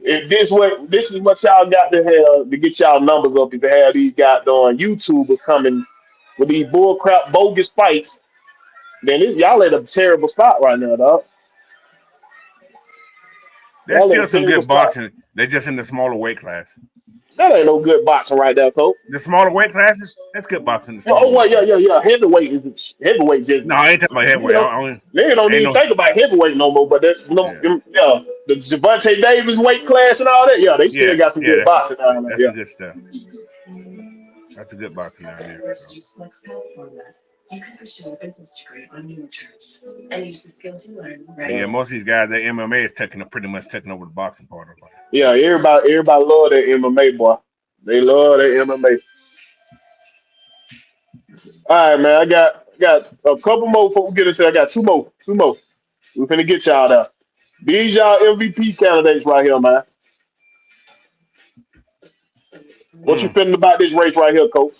A: If this is what y'all got to have to get y'all numbers up, is to have these goddamn YouTubers coming with these bullcrap bogus fights, then y'all at a terrible spot right now, dog.
B: There's still some good boxing. They're just in the smaller weight class.
A: That ain't no good boxing right there, Coach.
B: The smaller weight classes, that's good boxing.
A: Yeah. Heavyweight just.
B: No, I ain't talking about heavyweight.
A: They don't even think about heavyweight no more. But the Javante Davis weight class and all that, they still got some good boxing down there.
B: That's the good stuff. That's a good boxing down there. So.
E: You can pursue a business degree on your terms and use the skills you learn. Right?
B: Yeah, most of these guys, their MMA is pretty much taking over the boxing part of it.
A: Yeah, everybody love that MMA, boy. They love that MMA. All right, man. I got a couple more before we get into it. I got two more. We're finna get y'all there. These y'all MVP candidates right here, man. What you feeling about this race right here, Coach?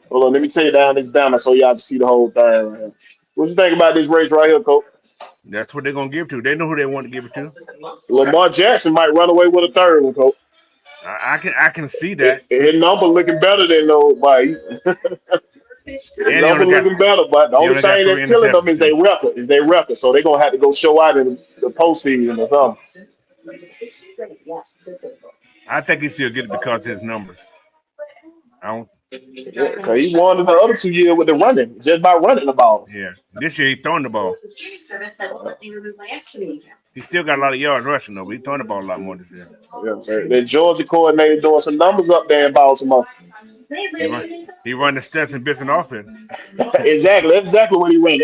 A: Hold on, let me take it down this banner so y'all can see the whole thing right here. What you think about this race right here, Coach?
B: That's what they're gonna give to. They know who they want to give it to.
A: Lamar Jackson might run away with a third one, Coach.
B: I can see that.
A: His number looking better than nobody. His number looking better, but the only thing that's killing them is their record. So they're gonna have to go show out in the postseason or something.
B: I think he still get it because of his numbers.
A: Because he won the other 2 years with the running, just by running the ball.
B: Yeah, this year he throwing the ball. He still got a lot of yards rushing though, but he throwing the ball a lot more this year.
A: Yeah, the Georgia coordinator doing some numbers up there in Baltimore.
B: He run the Stetson Bison offense.
A: Exactly, that's exactly what he ran.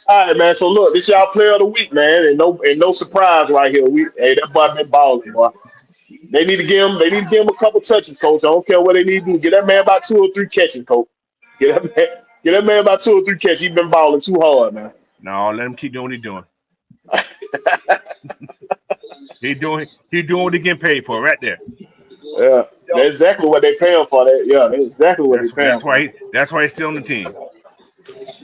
A: All right, man. So look, this y'all player of the week, man, and no surprise right here. That boy been balling, boy. They need to give him a couple touches, Coach. I don't care what they need to do. Get that man about 2 or 3 catches, Coach. Get that man about 2 or 3 catches. He's been balling too hard, man.
B: No, let him keep doing what he's doing. He doing what he getting paid for right there.
A: Yeah, that's exactly what they pay him for. That that's exactly what they pay him for.
B: That's why he's still on the team.
A: All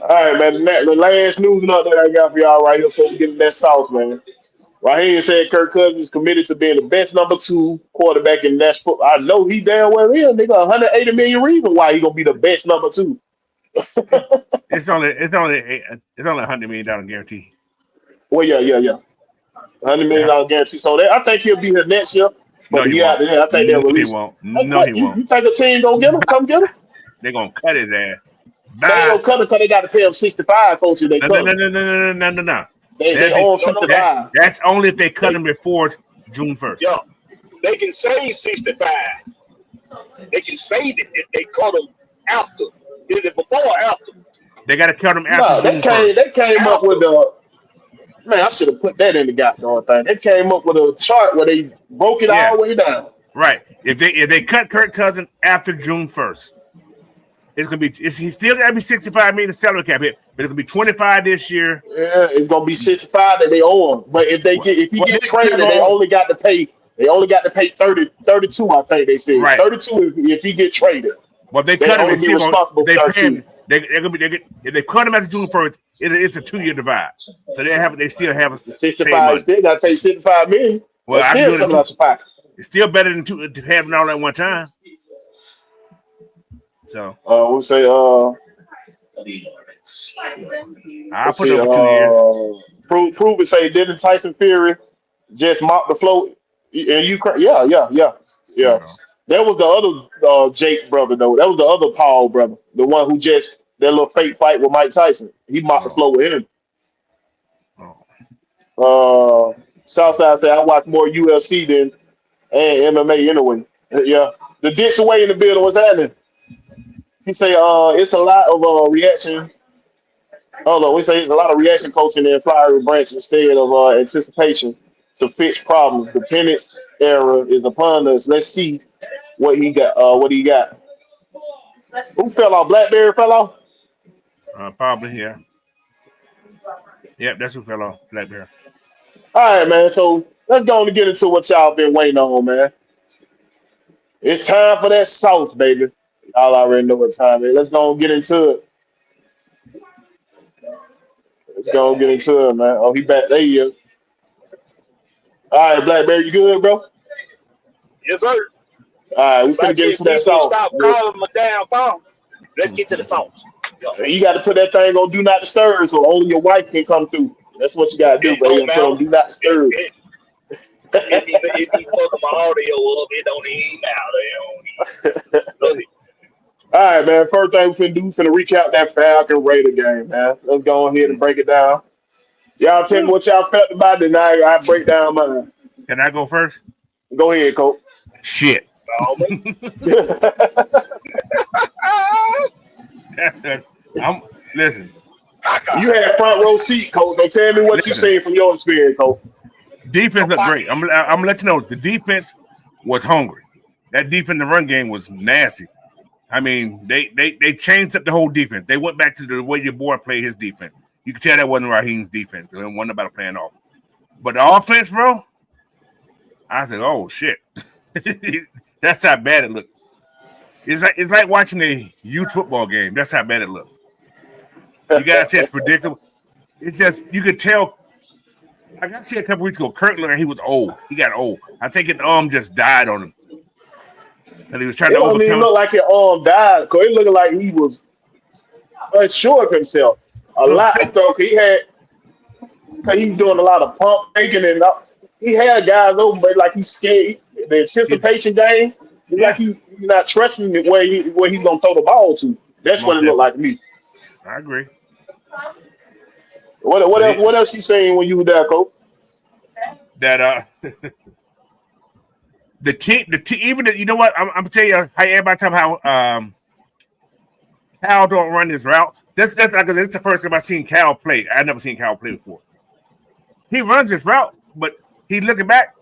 A: right, man. The last news and update I got for y'all right here before we get in that sauce, man. Raheem said Kirk Cousins is committed to being the best number 2 quarterback in that sport. I know he damn well is. Nigga, 180 million reasons why he gonna be the best number 2.
B: It's only $100 million guarantee.
A: Well, yeah. $100 million guarantee. So I think he'll be here next year. But
B: No,
A: the
B: he
A: year
B: won't.
A: after that, I think they'll
B: No, he
A: release him.
B: won't.
A: Like
B: No,
A: what?
B: he
A: You,
B: won't.
A: you think a team gonna get him? Come get him?
B: They're gonna cut his ass.
A: They ain't
B: Bye.
A: gonna cut him because they got to pay him 65. Coach, if they
B: No,
A: cut
B: no,
A: him,
B: no, no, no, no, no, no, no.
A: they
B: That'd be
A: own
C: No, no,
B: that.
A: 65.
B: That's only if they cut
C: They,
B: him before June 1st.
C: yeah, they can say 65. They can say that they cut them after. Is it before or after?
B: They got to cut him after
A: No,
B: June 1st.
A: they came up
C: After.
A: with the man. I should have put that in the goddamn thing. They came up with a chart where they broke it
B: Yeah,
A: all the way down.
B: right. If they cut Kirk Cousins after June 1st, it's gonna be he's still gonna be 65 million salary cap hit, but it's gonna be 25 this year.
A: Yeah, it's gonna be 65 that they owe him. But if he
B: Well,
A: get
B: they cut
A: traded,
B: him on,
A: they only got to pay 30, 32, I think they said.
B: right.
A: 32 if he get traded.
B: Well, if they
A: They
B: cut him,
A: only
B: they
A: be
B: still gonna
A: responsible
B: they
A: for
B: pay
A: 32.
B: him. They're gonna be if they cut him after June 1st, it's a 2-year divide. So they still have a same
A: 65
B: money.
A: still gotta pay 65 million.
B: Well,
A: That's
B: I can
A: still
B: do it in
A: coming
B: two.
A: out your pocket.
B: It's still better than to having all at one time. So
A: We'll say
B: I'll
A: let's
B: put it
A: see,
B: over 2 years.
A: prove it say didn't Tyson Fury just mop the floor in Ukraine? Yeah.
B: Uh,
A: That was the other Jake brother though. That was the other Paul brother, the one who just that little fake fight with Mike Tyson. He mopped the
B: oh,
A: floor with him.
B: oh.
A: Southside said I watch more UFC than and MMA anyway. Yeah, the ditch away in the building. What's happening? He say it's a lot of reaction. Hold on, we say it's a lot of reaction coaching in Flowery Branch instead of anticipation to fix problems. The penance era is upon us. Let's see what he got. What he got? Who fell off? Blackberry fell off.
B: Probably, yeah. Yep, that's who fell off. Black Bear.
A: All right, man. So let's go on and get into what y'all been waiting on, man. It's time for that sauce, baby. Y'all already know what time it is. Let's go and get into it. Let's go and get into it, man. Oh, he back there. He is. All right, Blackberry, you good, bro? All
C: Yes, sir.
A: right, we finna
C: Like
A: get
C: if
A: into that
C: we can
A: sauce.
C: stop calling my damn phone. Let's get to the sauce.
A: You got to put that thing on do not disturb so only your wife can come through. That's what you got to do,
C: It
A: bro. You
C: don't
A: got to put on
C: matter.
A: do not disturb.
C: If you fucking my audio up, it don't even matter. Go ahead.
A: All right, man. First thing we finna do, we finna recap that Falcon Raider game, man. Let's go ahead and break it down. Y'all tell me what y'all felt about it, and I break down mine.
B: Can I go first?
A: Go ahead, Coach.
B: Shit.
C: Almost.
B: That's it. Listen.
A: You had front row seat, Coach. Don't tell me what you
B: Listen.
A: seen from your experience, Coach.
B: Defense looked great. I'm gonna let you know the defense was hungry. That defense, the run game was nasty. I mean, they changed up the whole defense. They went back to the way your boy played his defense. You could tell that wasn't Raheem's defense. It wasn't about playing off. But the offense, bro, I said, oh shit. That's how bad it looked. It's like watching a youth football game. That's how bad it looked. You guys say it's predictable. It's just you could tell. I got to see a couple weeks ago. Kirk looked like he was old. He got old. I think his arm just died on him. And he was trying
A: It
B: to
A: don't even
B: overcome.
A: look like his arm died, Coach. It looked like he was unsure of himself. A lot of stuff he had. He was doing a lot of pump faking and he had guys over, but like he's scared. The anticipation game, it's like he's not trusting it where he's gonna throw the ball to. That's what it looked like to me.
B: I agree.
A: What else you saying when you were there, Coach?
B: That the team even you know what I'm gonna tell you how everybody talk how Cal don't run his routes. That's the first time I've seen Cal play. I've never seen Cal play before. He runs his route, but he's looking back.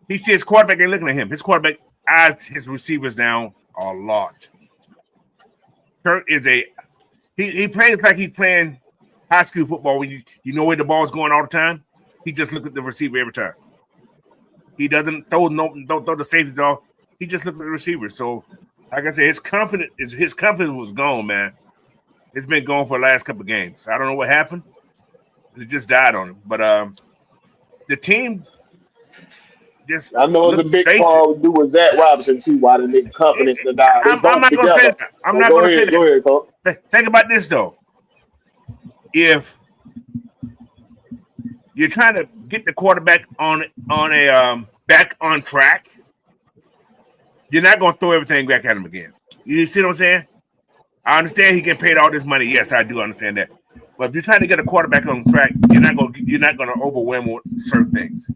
B: He sees his quarterback ain't looking at him. His quarterback eyes his receivers down a lot. Kurt is he plays like he's playing high school football when you know where the ball's going all the time. He just looks at the receiver every time. He doesn't throw the safety dog. He just looks at the receiver. So, like I said, his confidence was gone, man. It's been gone for the last couple of games. I don't know what happened. It just died on him. But the team just
A: I know it's a big
B: basic.
A: part to do with Zach Robinson too. Why the nigga confidence to die?
B: I'm not going to say that. I'm not going to say that.
A: Go ahead, Coach.
B: Think about this though. If you're trying to get the quarterback on a back on track, you're not going to throw everything back at him again. You see what I'm saying? I understand he getting paid all this money. Yes, I do understand that. But if you're trying to get a quarterback on track, you're not going to overwhelm with certain things.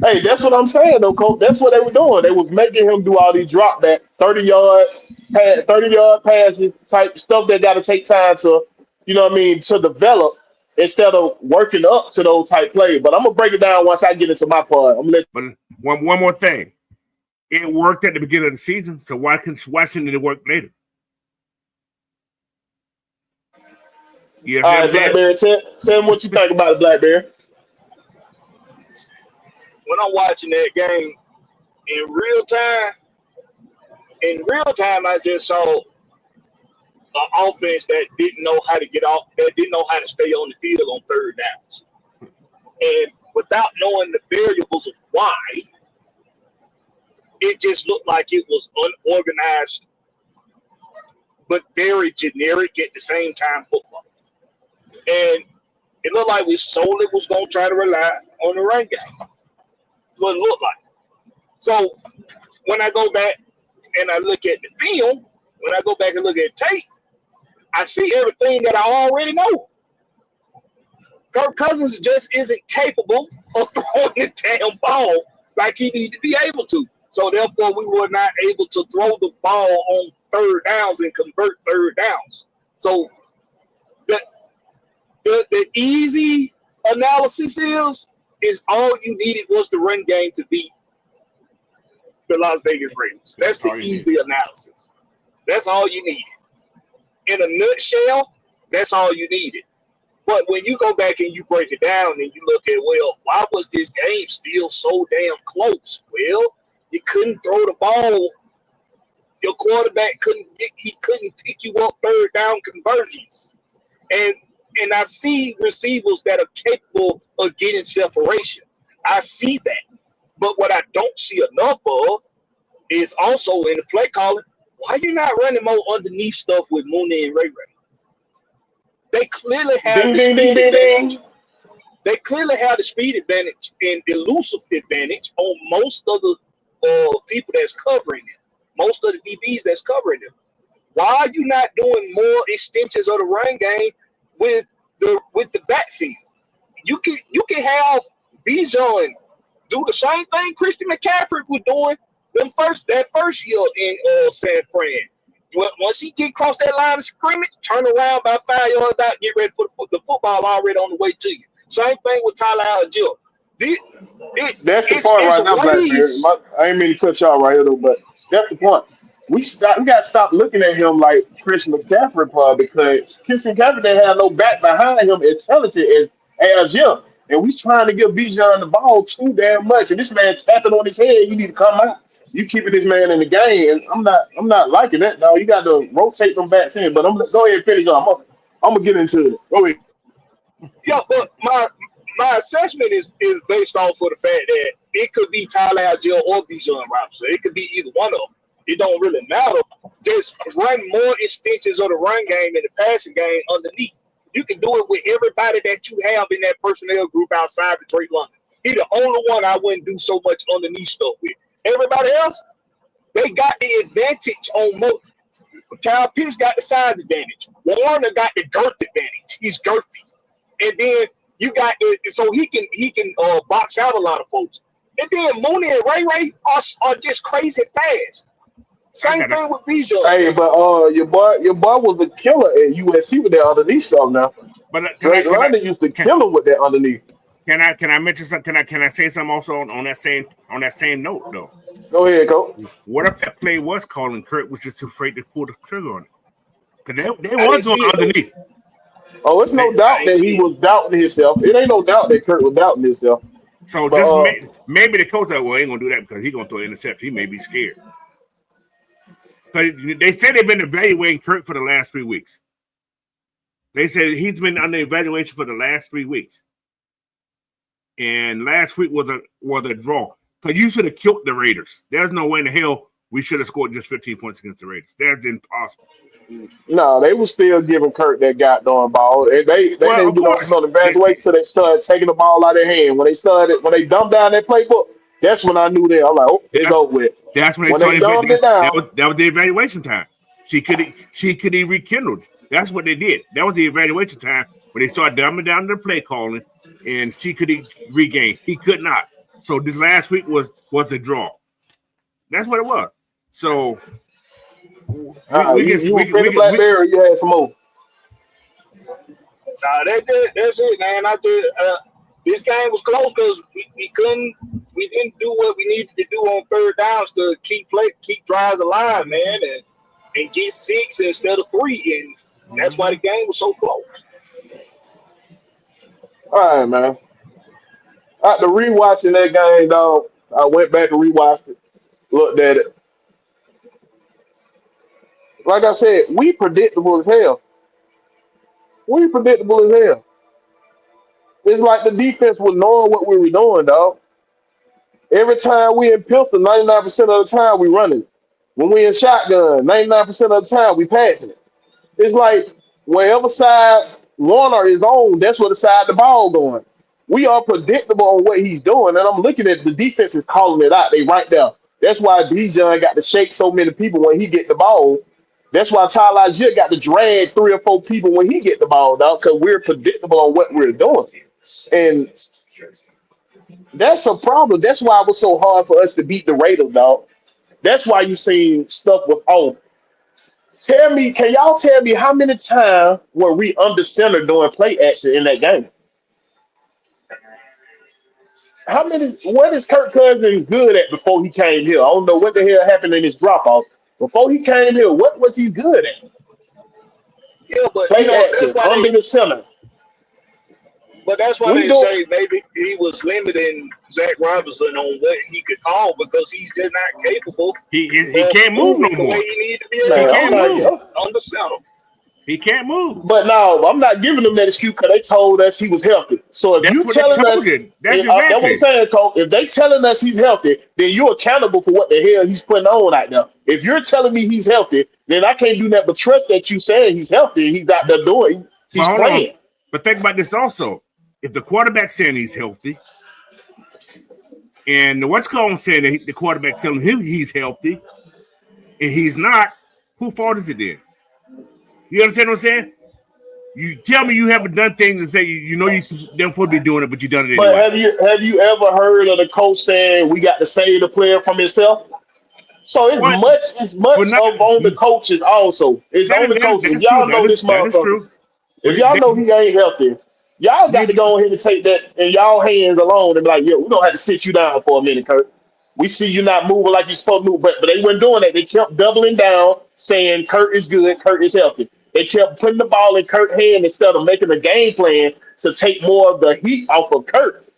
A: Hey, that's what I'm saying though, Coach. That's what they were doing. They was making him do all these drop back 30-yard passing type stuff that got to take time to, to develop instead of working up to those type plays. But I'm gonna break it down once I get into my part. I'm gonna let.
B: But one more thing, it worked at the beginning of the season, so why shouldn't it work later? You know
A: All right, Blackberry, tell me what you think about it, Blackberry.
C: When I'm watching that game in real time, I just saw an offense that didn't know how to get off, that didn't know how to stay on the field on third downs. And without knowing the variables of why, it just looked like it was unorganized, but very generic at the same time football. And it looked like we solely was going to try to rely on the run game. That's what it looked like. So when I go back and I look at the film, when I go back and look at tape, I see everything that I already know. Kirk Cousins just isn't capable of throwing the damn ball like he needs to be able to. So therefore, we were not able to throw the ball on third downs and convert third downs. So the easy analysis is all you needed was the run game to beat the Las Vegas Raiders. That's the easy analysis. That's all you needed. In a nutshell, that's all you needed. But when you go back and you break it down and you look at, well, why was this game still so damn close? Well, you couldn't throw the ball. Your quarterback couldn't pick you up third down conversions. And I see receivers that are capable of getting separation. I see that. But what I don't see enough of is also in the play calling, why you not running more underneath stuff with Mooney and Ray Ray? They clearly have the speed advantage. They clearly have the speed advantage and elusive advantage on most of the people that's covering them, most of the DBs that's covering them. Why are you not doing more extensions of the run game with the backfield? You can have Bijan do the same thing Christian McCaffrey was doing that first year in San Fran. Once he get across that line of scrimmage, turn around about 5 yards out, get ready for the football already on the way to you. Same thing with Tyler Algier.
A: That's the point right now, Blackberry. I ain't mean to cut y'all right here, though, but that's the point. We got to stop looking at him like Christian McCaffrey, because Christian McCaffrey didn't have no back behind him as talented as Algier. And we trying to give Bijan the ball too damn much. And this man tapping on his head, you need to come out. You keeping this man in the game. And I'm not liking that. No, you got to rotate from backs in. But go ahead and finish on. I'm gonna get into it. Go ahead.
C: Yeah, but my assessment is based off of the fact that it could be Tyler Algier or Bijan Robinson. It could be either one of them. It don't really matter. Just run more extensions of the run game and the passing game underneath. You can do it with everybody that you have in that personnel group outside of Drake London. He's the only one I wouldn't do so much underneath stuff with. Everybody else, they got the advantage on most. Kyle Pitts got the size advantage. Warner got the girth advantage. He's girthy. And then you got so he can box out a lot of folks. And then Mooney and Ray are just crazy fast. Same thing with Bijan.
A: Hey, but your boy was a killer at USC with that underneath stuff now.
B: But
A: Drake London used to kill him with that underneath.
B: Can I mention something? Can I say something also on that same note though?
A: Go ahead, Coach.
B: What if that play was called and Kurt was just afraid to pull the trigger on it? Because they was going underneath.
A: Oh, it's no doubt that he was doubting himself. It ain't no doubt that Kurt was doubting himself.
B: So just maybe the coach said, well, ain't gonna do that because he's gonna throw an interception. He may be scared. Because they said they've been evaluating Kurt for the last 3 weeks. They said he's been under evaluation for the last 3 weeks. And last week was a draw. Because you should have killed the Raiders. There's no way in the hell we should have scored just 15 points against the Raiders. That's impossible.
A: No, they were still giving Kurt that goddamn ball. And they didn't do no evaluation until they started taking the ball out of their hand. When they dumped down that playbook, That's when I knew that. I'm like, oh, it's over with.
B: That's when they
A: When
B: started.
A: they dumbed it down.
B: That was the evaluation time. See, could he rekindled? That's what they did. That was the evaluation time when they started dumbing down the play calling and see could he regain. He could not. So this last week was the draw. That's what it was. So
A: You Blackberry, you had some more.
C: Nah, that's it, man. This game was close because we didn't do what we needed to do on third downs to keep drives alive, man, and get 6 instead of 3, and that's why the game was so close.
A: All right, man. After rewatching that game, dog, I went back and rewatched it, looked at it. Like I said, we predictable as hell. We predictable as hell. It's like the defense was knowing what we were doing, dog. Every time we in pistol, 99% of the time we running. When we in shotgun, 99% of the time we passing it. It's like wherever side Warner is on, that's where the side the ball going. We are predictable on what he's doing, and I'm looking at the defense is calling it out. They right there. That's why Bijan got to shake so many people when he get the ball. That's why Tyler Algier got to drag 3 or 4 people when he get the ball, dog, because we're predictable on what we're doing. And that's a problem. That's why it was so hard for us to beat the Raiders, dog. That's why you seen stuff with can y'all tell me how many times were we under center doing play action in that game? What is Kirk Cousins good at before he came here? I don't know what the hell happened in his drop off. Before he came here, what was he good at?
C: Yeah, but
A: play action, under the center.
C: But that's why they say maybe he was limiting Zach Robinson on what he could call because he's just not capable.
B: He can't move no more.
C: He needs to be able to
B: can't move
C: on the center.
B: He can't move.
A: But no, I'm not giving him that excuse because they told us he was healthy. So if you telling us,
B: that's exactly
A: what I'm saying, Coach. If they telling us he's healthy, then you're accountable for what the hell he's putting on out there. If you're telling me he's healthy, then I can't do nothing but trust that you saying he's healthy. And he's out there doing. He's playing.
B: But think about this also. If the quarterback's saying he's healthy, and the what's called saying that the quarterback's telling him he's healthy, and he's not, whose fault is it then? You understand what I'm saying? You tell me you haven't done things and say you know you don't supposed to be doing it, but you done it anyway.
A: But have you ever heard of the coach saying we got to save the player from himself? So it's much on the coaches also. It's on the coaches. If y'all know this motherfucker. If y'all know he ain't healthy, y'all got to go ahead and take that in y'all hands alone and be like, yeah, we're going to have to sit you down for a minute, Kurt. We see you not moving like you're supposed to move. But they weren't doing that. They kept doubling down, saying Kurt is good, Kurt is healthy. They kept putting the ball in Kurt's hand instead of making a game plan to take more of the heat off of Kurt.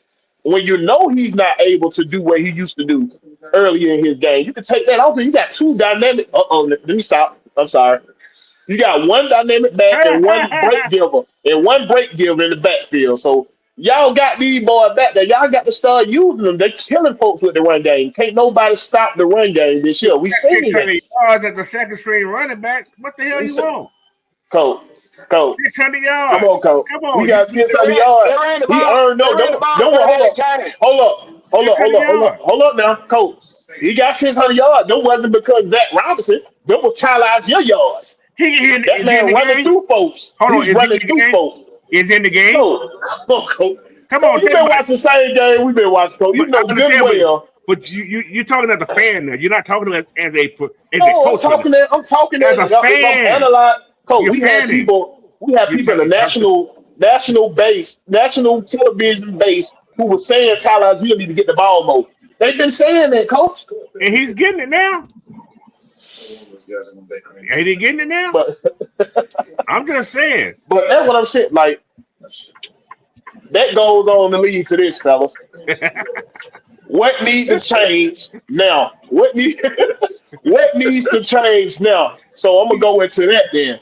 A: When you know he's not able to do what he used to do earlier in his game, you can take that off. You got 2 dynamic. Let me stop. I'm sorry. You got 1 dynamic back and 1 break giver in the backfield. So y'all got these boys back there. Y'all got to start using them. They're killing folks with the run game. Can't nobody stop the run game this year. We seen
B: 600 yards as a second string running back. What the hell you want?
A: Coach.
B: 600 yards.
A: Come on, Coach.
B: Come on.
A: We got 600 yards. He earned no. Hold up now, Coach. He got 600 yards. That wasn't because Zach Robinson. That was Tyler Algier yards. That man running through folks. He's running through folks.
B: Is in the game?
A: Coach.
B: Come on.
A: You've been watching the same game we've been watching, Coach. You know good well.
B: But you're talking as a fan now. You're not talking as a coach.
A: I'm talking as a fan. Coach, we have people in the national television base who were saying Tyler Algier need to get the ball more. They've been saying that, Coach.
B: And he's getting it now. Ain't he getting it now? I'm just saying.
A: But that's what I'm saying. Like, that goes on to lead to this, fellas. What needs to change now? What needs to change now? So I'm going to go into that then.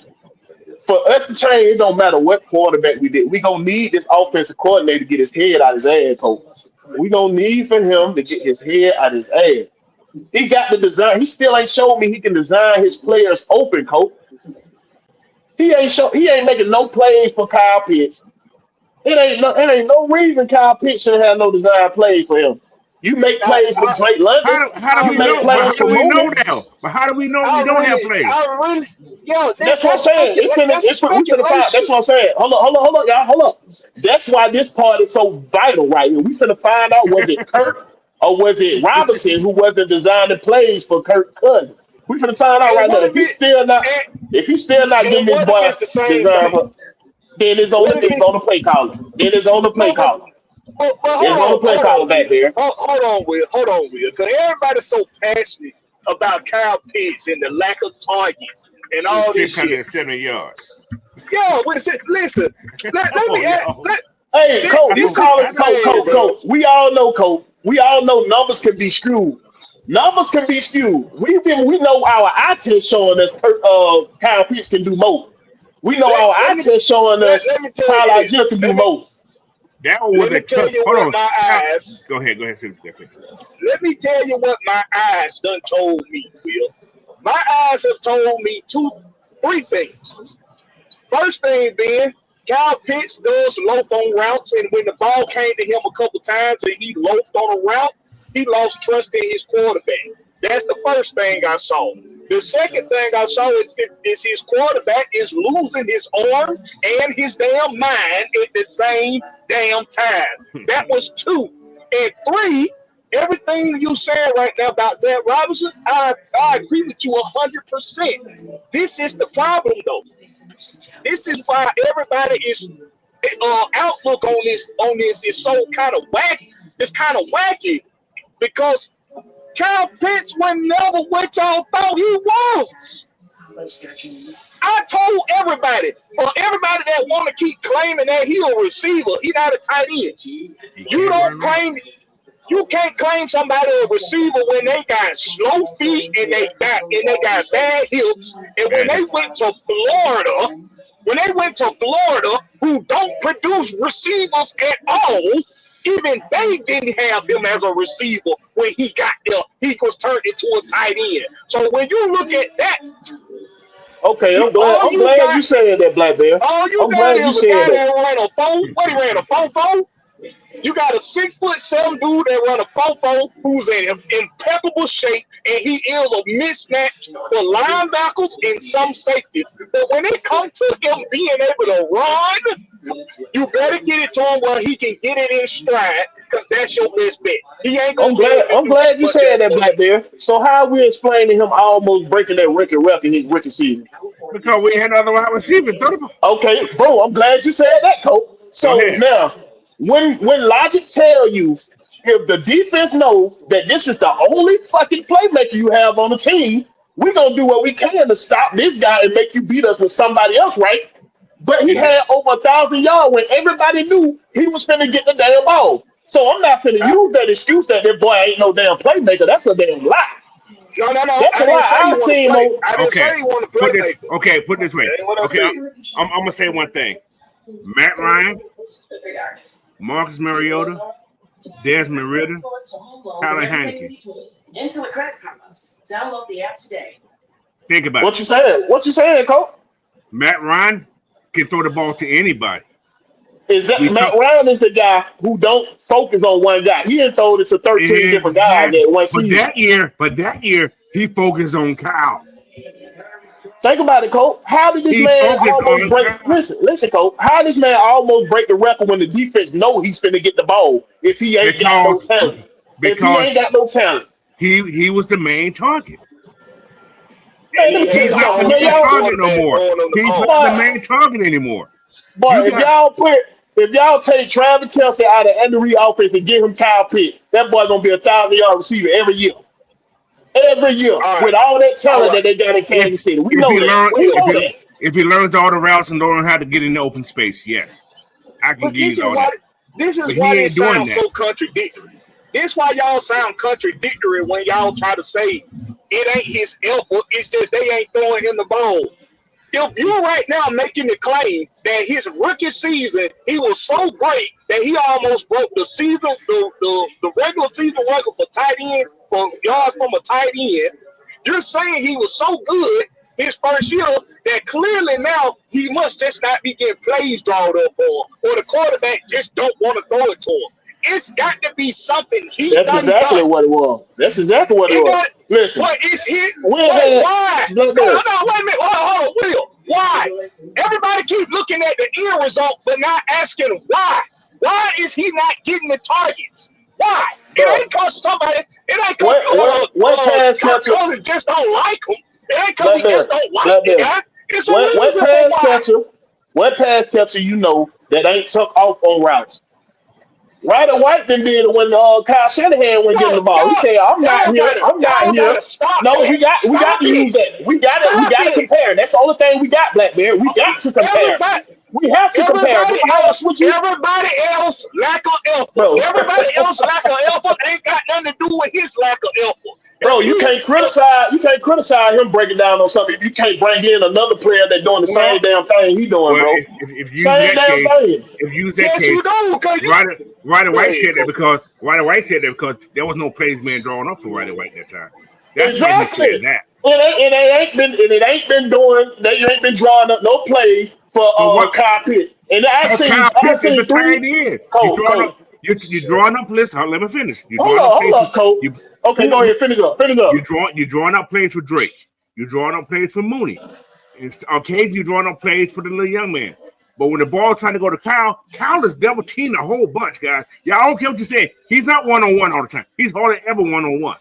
A: For us to change, it don't matter what quarterback we did. We're going to need this offensive coordinator to get his head out of his ass, Coach. We're going to need for him to get his head out of his ass. He got the design. He still ain't showed me he can design his players open, Coach. He ain't making no plays for Kyle Pitts. It ain't no reason Kyle Pitts should have no design plays for him. You make plays for Drake London.
B: How do
A: You
B: we
A: make
B: know? But
A: plays
B: how
A: for
B: do we know
A: Mooney.
B: now? But how do we know we don't have plays?
A: That's what I'm saying. We finna find. That's what I'm saying. Hold on, y'all. Hold up. That's why this part is so vital right here. We finna find out, was it Kirk or was it Robinson who wasn't designing plays for Kirk Cousins? We finna find out
C: And
A: right now.
C: what if it
A: If he's still not
C: and
A: getting this
C: what if
A: boy
C: it's the same
A: design,
C: thing?
A: then
C: What if
A: it's
C: it's
A: on the play caller. Then it's on the play
C: no,
A: caller.
C: but
A: It's on the play caller back
C: Will.
A: there.
C: Hold on, Will. Because everybody's so passionate about Kyle Pitts and the lack of targets and
B: With
C: all this shit.
B: 670 yards.
C: Yo, listen. Let me add.
A: Hey, Coach, you
C: This is
A: call it
C: hey, bro.
A: Coach. We all know, Coach. We all know numbers can be skewed. Numbers can be skewed. We know our eye test showing us Kyle Pitts can do more. We know our
C: Let
A: eye
C: me
A: test showing us
C: let me tell
A: Tyler
C: you this.
A: Algier can do more.
B: That one was
C: Let me tell you
B: hold
C: what
B: on.
C: my eyes.
B: Go ahead. See what you got to say.
C: Let me tell you what my eyes done told me, Will. My eyes have told me three things. First thing being, Kyle Pitts does loaf on routes, and when the ball came to him a couple times and he loafed on a route, he lost trust in his quarterback. That's the first thing I saw. The second thing I saw is his quarterback is losing his arms and his damn mind at the same damn time. That was 2. And 3, everything you said right now about Zach Robinson, I agree with you 100%. This is the problem, though. This is why everybody is outlook on this is so kind of wacky. It's kind of wacky because Kyle Pitts was never what y'all thought he was. I told everybody, everybody that want to keep claiming that he a receiver, he not a tight end. You can't claim somebody a receiver when they got slow feet and they got bad hips. And when they went to Florida, who don't produce receivers at all, even they didn't have him as a receiver when he got there. He was turned into a tight end. So when you look at that,
A: Okay, I'm glad you said that, Black Bear.
C: all you
A: I'm
C: got
A: glad you
C: is a
A: said
C: guy
A: that.
C: that ran a 4. What he ran a 4.4? You got a 6'7" dude that run a 4.4 who's in impeccable shape, and he is a mismatch for linebackers and some safeties. But when it comes to him being able to run, you better get it to him where he can get it in stride, because that's your best bet. He ain't gonna be able to
A: I'm
C: do
A: glad you
C: much
A: said
C: else.
A: that, Black Bear. So how are we explaining him almost breaking that record in his rookie season?
B: Because we had other wide receivers.
A: Okay, boom. I'm glad you said that, Coach.
B: Go
A: So
B: ahead.
A: now, when logic tell you, if the defense know that this is the only fucking playmaker you have on the team, we're gonna do what we can to stop this guy and make you beat us with somebody else, right? But he had over 1,000 yards when everybody knew he was finna get the damn ball. So I'm not finna
C: I,
A: use that excuse that boy ain't no damn playmaker. That's a damn lie.
C: no.
A: That's
C: I
A: a
C: didn't
A: lie.
C: say
A: I
C: you want to
A: seen him
C: play.
A: on.
C: I didn't say you want to play maker.
B: Put this way.
C: That ain't what I
B: Okay,
C: said.
B: I'm gonna say one thing. Matt Ryan, Marcus Mariota, Desmond Ritter, Tyler Heineke. Think about
A: What
B: it.
A: you saying? What you saying, Coach?
B: Matt Ryan can throw the ball to anybody.
A: Is that
B: We
A: Matt
B: talk
A: Ryan is the guy who don't focus on one guy. He done thrown it to 13 different guys
B: exactly,
A: in one
B: but
A: season.
B: that year he focused on Kyle.
A: Think about it, Coach. How did this
B: He
A: man
B: focused
A: almost
B: on
A: break?
B: Kyle
A: Listen, Coach. How this man almost break the record when the defense know he's finna get the ball if he ain't got no
B: because
A: talent? If he
B: because
A: ain't got no talent,
B: he was the main target.
C: And
A: man. Let
C: he
A: me tell
C: had
B: He's
A: you
C: the
B: not the
A: something, man.
C: only
B: main
A: Y'all,
B: target no
C: quarterback
B: more.
C: throwing on the
B: He's
C: ball.
B: not the
A: boy,
B: main target anymore.
A: boy.
B: You got
A: If y'all take Travis Kelce out of Andy Reid offense and give him Kyle Pitt, that boy gonna be 1,000 yard receiver every year. Every year
C: All right,
A: with all that
C: all
A: talent
C: right.
A: that they got in
B: if
A: Kansas City. We
B: if
A: know
B: he
A: that.
B: learn
A: We
C: Will.
A: know that.
B: if he learns all the routes and learn how to get in the open space, yes, I can
C: But
B: give you all that.
C: this
B: But
C: is
B: he
C: why
B: ain't
C: this
B: doing
C: sounds
B: that.
C: so contradictory. This why y'all sound contradictory when y'all try to say it ain't his effort. It's just they ain't throwing him the ball. If you're right now making the claim that his rookie season he was so great that he almost broke the regular season record for tight end for yards from a tight end, you're saying he was so good his first year that clearly now he must just not be getting plays drawn up for him, or the quarterback just don't want to throw it to him. It's got to be something he
A: That's
C: done
A: exactly
C: done.
A: what it was. That's exactly what it
C: It
A: was.
C: got,
A: Listen,
C: but it's his.
A: Will
C: Wait,
A: had
C: why?
A: look
C: Hold
A: there.
C: on, no, wait a minute. Hold on, Will. Why? Everybody keep looking at the end result, but not asking why. Why is he not getting the targets? Why? It
A: Bro,
C: ain't cause somebody. It ain't cause
A: what pass
C: Kirk
A: catcher?
C: Cousins just don't like him. It ain't cause he
A: Black Bear,
C: just don't like
A: Black
C: the
A: Bear.
C: guy. It's a
A: What
C: reason for
A: pass
C: why.
A: catcher? What pass catcher you know that ain't took off on routes? Ryder White then did it when Kyle Shanahan went getting the ball. He said, "I'm not here. I'm not
C: Y'all
A: here."
C: gotta stop
A: No,
C: that.
A: we got
C: Stop
A: to use
C: it.
A: that. We
C: Stop
A: got to
C: it.
A: compare. That's the only thing we got, Black Bear. We got to compare.
C: Everybody,
A: We have to compare.
C: everybody
A: How else
C: else,
A: would you,
C: lack of effort.
A: bro?
C: Everybody else lack of effort ain't got nothing to do with his lack of effort.
A: Bro, you can't criticize. You can't criticize him breaking down on something if you can't bring in another player that doing the
B: Well,
A: same damn thing he doing,
B: well,
A: bro.
B: if you use
A: Same
B: that
A: damn
B: case,
A: thing.
B: if you use that
C: Yes, you
B: case,
C: do. Cause you
B: Ryder
C: go
B: White
C: ahead,
B: said that
C: Coach.
B: because there was no plays being drawn up for Ryder White that time. That's why he
A: Exactly.
B: said that.
A: It ain't been doing. They ain't been drawing up no play for
B: So what?
A: Kyle Pitts. And
B: Because Kyle
A: I
B: Pitts is the
A: seen three.
B: tight end.
A: Coach.
B: You drawing up lists. Let me finish. You
A: Hold
B: drawing
A: up,
B: up
A: hold
B: plays for
A: up, Coach.
B: you.
A: Okay, go ahead, finish up, finish up.
B: You drawing up plays for Drake. You drawing up plays for Mooney. And occasionally you drawing up plays for the little young man. But when the ball's trying to go to Kyle is double teamed a whole bunch, guys. Y'all don't care what you say. He's not 1-on-1 all the time. He's hardly ever 1-on-1.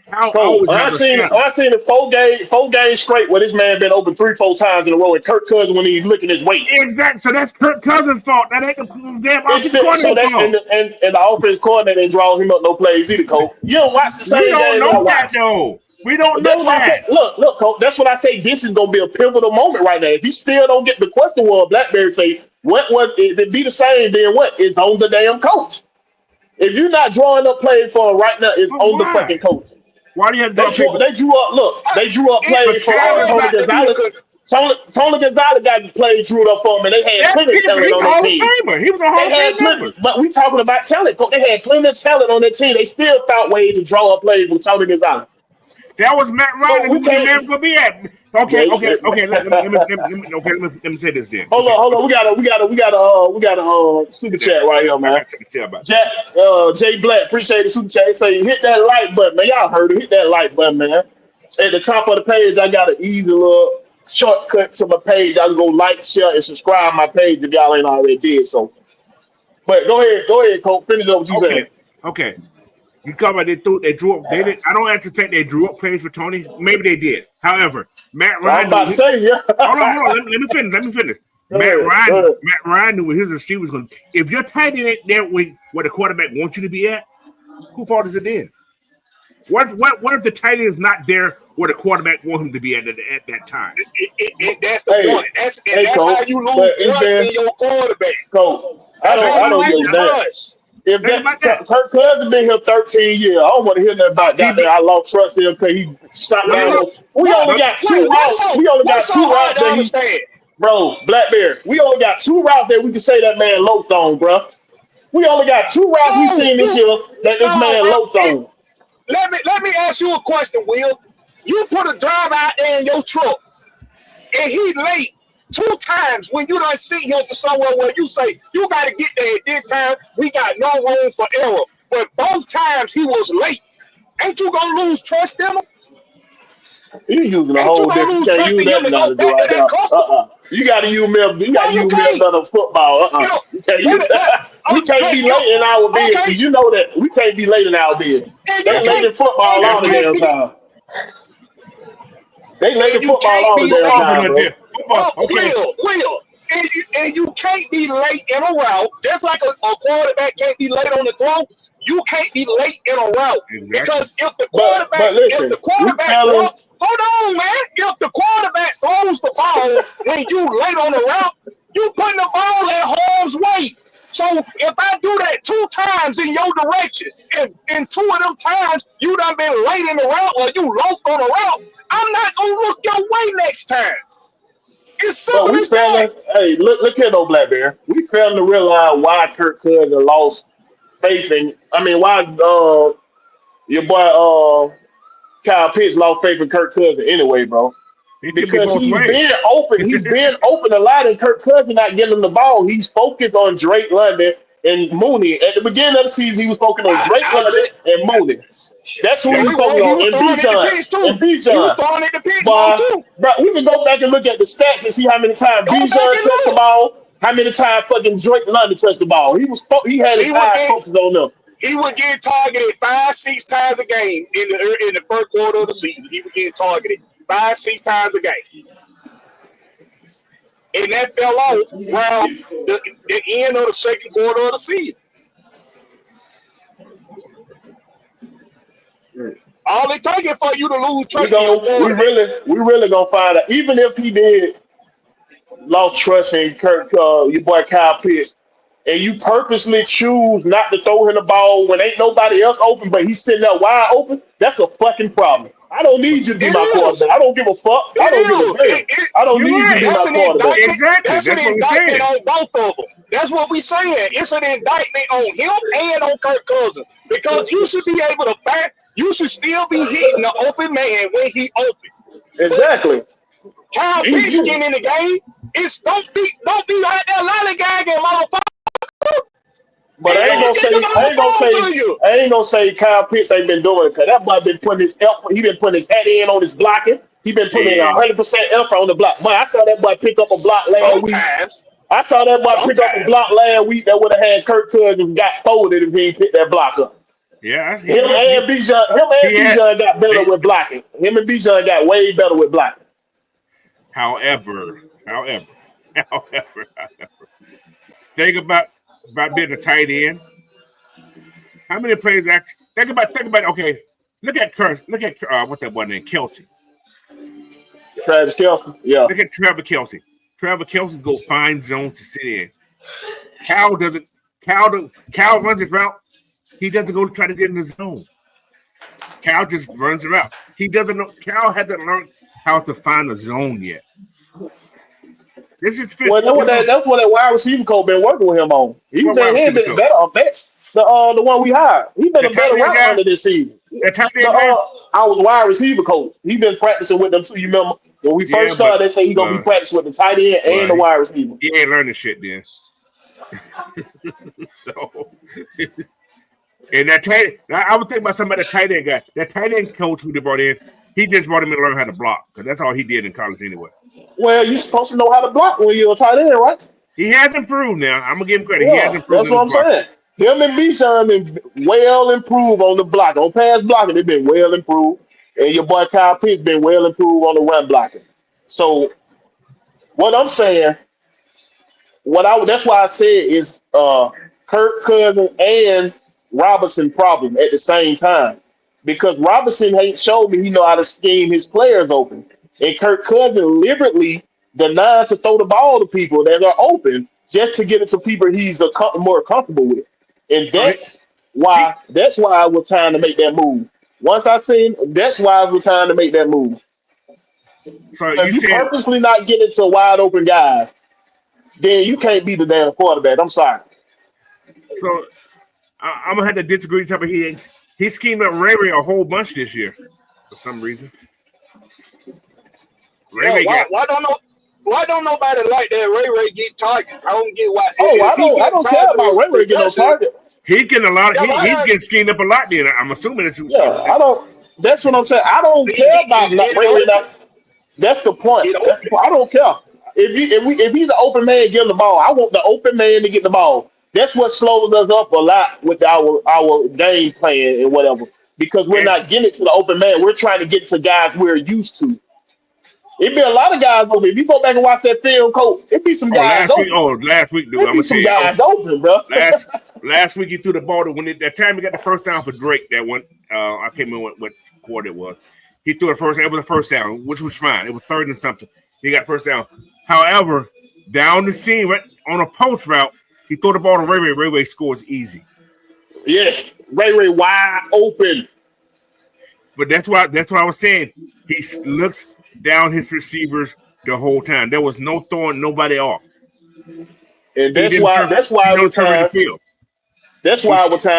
B: Kyle
A: Coach,
B: always has a shadow.
A: I seen it four games straight where this man been open 3-4 times in a row, and Kirk Cousins when he's looking his weight.
B: Exactly. So that's Kirk Cousins' fault. That ain't the damn
A: It's
B: offensive
A: still, so
B: coordinator's
A: they
B: fault.
A: and the offense coordinator ain't drawing him up no plays either, Coach. You don't watch the
B: We
A: same
B: don't
A: game I
B: know that
A: watch.
B: though. We don't
A: That's
B: know
A: why I said,
B: that.
A: look, Coach. That's what I say. This is gonna be a pivotal moment right now. If he still don't get the question, was Blackberry say, what was if it be the same? Then what is on the damn coach? If you're not drawing up plays for him right now, it's
B: But
A: on the
B: why?
A: fucking coach.
B: Why do you have to draw people?
A: They drew up. Look, they drew up
C: It,
A: plays
C: it's
A: for
B: Cal is
A: Tony
C: always got to be a
A: Gonzalez. Tony Gonzalez got the play drew up for him, and they had
B: That's
A: plenty of
B: different.
A: talent
B: He's
A: on
B: a
A: their
B: Hall of
A: team.
B: Famer. He was a Hall
A: They
B: of Fame
A: had plenty,
B: member.
A: but we talking about talent. Coach. They had plenty of talent on their team. They still found ways to draw up plays with Tony Gonzalez.
B: That was Matt
A: So
B: Ryan,
A: we
B: and where the
A: can't.
B: man's gonna be at. Okay. Let me say this then. Okay.
A: Hold on. We got a super
B: Yeah,
A: chat right here,
B: I
A: man.
B: got something to say about
A: Jack, Jay Black, appreciate the super chat. He say hit that like button, man. Y'all heard it. Hit that like button, man. At the top of the page, I got an easy little shortcut to my page. Y'all can go like, share, and subscribe my page if y'all ain't already did so. But go ahead, Coach. Finish up what you
B: Okay.
A: saying.
B: Okay. You covered they drew up. They did. I don't actually think they drew up plays for Tony. Maybe they did. However, Matt
A: I was
B: Ryan
A: about to
B: knew.
A: say, yeah.
B: Hold on. Let me finish.
A: Go ahead.
B: Matt Ryan knew where his receiver was going. If your tight end ain't there where the quarterback wants you to be at, who fault is it then? What if the tight end is not there where the quarterback wants him to be at that time?
C: That's the point. That's how
A: Coach,
C: you
A: but
C: lose
A: it's
C: trust
A: been
C: in your quarterback.
A: Coach.
C: That's how
A: I
C: you
A: don't give
C: lose
A: a damn.
C: trust.
A: If
B: Think about that.
A: Kirk Cousins been here 13 years, I don't want to hear nothing about goddamn. I lost trust in him because he stopped
C: What,
A: down.
C: what,
A: We only got two routes. We only got
C: what's so
A: two
C: hard
A: routes
C: to
A: that
C: understand?
A: bro, Blackberry. We only got two routes that we can say that man loped on, bro. We only got two routes we
C: No,
A: seen this year that this
C: no,
A: man loped on.
C: let me ask you a question, Will. You put a driver out there in your truck, and he late 2 times when you done see him to somewhere where you say you got to get there at this time. We got no room for error, but both times he was late. Ain't you gonna lose trust in him?
A: He's using a
C: Ain't you
A: whole
C: gonna
A: different. You
C: lose
A: can't
C: trust
A: use
C: in him
A: that
C: to go
A: analogy
C: back to
A: right
C: that
A: now.
C: customer?
A: You got to use me. You got
C: Why
A: to
C: you
A: use me
C: can't?
A: another football.
C: You know,
A: You can't
C: let
A: use
C: me,
A: that. We can't be late in our business.
C: okay,
A: You know that we can't be late in our business.
C: and you
A: They late
B: That's
A: in
C: can't,
A: football
C: and you
A: all the
B: what
C: can't
A: damn
C: be,
A: time. They late in
C: and you
A: football
C: can't
A: all the
C: be
A: damn
C: late.
B: football's a
A: time,
B: little
A: bro.
B: different. Football, okay.
C: Will, and you can't be late in a route, just like a quarterback can't be late on the throw. You can't be late in a route
B: Exactly.
C: because if the
A: But listen, we telling.
C: hold on, man, if the quarterback throws the ball when you late on the route, you putting the ball in harm's way. So if I do that 2 times in your direction, and in 2 of them times you done been late in the route or you loafed on the route, I'm not gonna look your way next time. It's
A: But
C: simple
A: we
C: as that.
A: failing. Hey, look here though, Blackbear. We failing to realize why Kirk Cousins lost faith in. I mean, why your boy Kyle Pitts lost faith in Kirk Cousins anyway, bro.
B: It could be
A: Because
B: both
A: he's
B: ways.
A: been open. He's been open a lot, and Kirk Cousins not getting him the ball. He's focused on Drake London and Mooney. At the beginning of the season, he was focusing on Drake London and Mooney. That's who
C: Yeah,
A: he was focusing
C: he was
A: on. And
C: throwing at the
A: Bijan.
C: pitch too.
A: And
C: He was
A: Bijan.
C: throwing at the pitch more
A: But,
C: too.
A: but we can go back and look at the stats and see how many times
C: Go
A: Bijan
C: back and
A: touched the
C: look.
A: ball, how many times fucking Drake London touched the ball. He had his
C: He would
A: eyes
C: get
A: focused on them.
C: he would get targeted 5-6 times a game in the first quarter of the season. He was getting targeted 5-6 times a game. And that fell off around the end of the second quarter of the season. All they taking for you to lose trust in your quarterback.
A: We really gonna find out. Even if he did lost trust in Kirk, your boy Kyle Pitts, and you purposely choose not to throw him the ball when ain't nobody else open, but he's sitting there wide open, that's a fucking problem. I don't need you to be
C: It
A: my
C: is.
A: quarterback. I don't give a fuck. I don't give a damn. I don't
B: You're
A: need you to be
B: right.
C: That's
A: my
C: an
A: quarterback.
C: indictment.
B: Exactly.
C: That's
B: That's
C: an
B: what we're saying.
C: indictment on both of them. That's what we're saying. It's an indictment on him and on Kirk Cousins because you should be able to find. You should still be hitting the open man when he open.
A: Exactly.
C: Kyle Pitts getting in the game. It's don't be out there lollygagging, motherfucker.
A: But I ain't gonna say Kyle Pitts ain't been doing it because that boy been putting his effort. He been putting his head in on his blocking. He been putting in
B: Yeah.
A: 100% effort on the block. Boy, I saw that boy pick up a block last week.
C: Sometimes.
A: I saw that boy pick up a block last week that would have had Kirk Cousins got folded if he picked that block up.
B: Yeah,
A: Him and Bijan got better with blocking. Him and Bijan got way better with blocking.
B: However, think about being a tight end. How many players actually think about? Okay, look at what's that boy named Kelsey.
A: Travis Kelce, yeah.
B: Look at Trevor Kelsey. Trevor Kelsey go find zones to sit in. Cal runs his route. He doesn't go try to get in the zone. Cal just runs the route. He doesn't know. Cal hasn't learned how to find a zone yet. This is
A: well, that's what that wide receiver coach been working with him on. He been better. The one we hired. He been a better route runner this season. I was wide receiver coach. He been practicing with them too. You remember when we first started? They say he gonna be practicing with the tight end and the wide receiver.
B: He ain't learning shit then. So, and that tight, I would think about somebody, the tight end guy, that tight end coach who they brought in. He just brought him in to learn how to block because that's all he did in college anyway.
A: Well, you're supposed to know how to block when you're a tight end, right?
B: He has improved now. I'm gonna give him credit.
A: Yeah,
B: he has improved.
A: That's what I'm saying. Him and Bijan been well improved on the block. On pass blocking, they've been well improved. And your boy Kyle Pitts been well improved on the run blocking. So what I'm saying, that's why I said is Kirk Cousins and Robinson problem at the same time. Because Robinson ain't showed me he know how to scheme his players open. And Kirk Cousins deliberately denied to throw the ball to people that are open just to get it to people he's more comfortable with. And that's why I was trying to make that move. Once I seen, that's why I was trying to make that move. So if you purposely not get into wide open guys, then you can't be the damn quarterback. I'm sorry.
B: So I'm gonna have to disagree. He schemed up Ray a whole bunch this year for some reason.
C: Why don't nobody like that Ray get targets? I don't get why.
A: I don't care about Ray getting no target.
B: He getting a lot. He's getting schemed up a lot. Then I'm assuming it's
A: I don't. That's what I'm saying. I don't care about Ray. That's the point. I don't care. If he's an open man getting the ball, I want the open man to get the ball. That's what slows us up a lot with our game plan and whatever. Because we're not getting it to the open man. We're trying to get to guys we're used to. It'd be a lot of guys open. If you go back and watch that film, coach, it'd be some guys open.
B: Last week, dude. I'm gonna tell you,
A: guys open, bro.
B: Last week he threw the ball to that time he got the first down for Drake. That one, I can't remember what quarter it was. He threw it was the first down, which was fine. It was third and something. He got first down. However, down the seam, right on a post route, he threw the ball to Ray Ray. Ray Ray scores easy.
A: Yes, Ray wide open.
B: But that's why I was saying he looks down his receivers the whole time. There was no throwing nobody off.
A: And that's why I was trying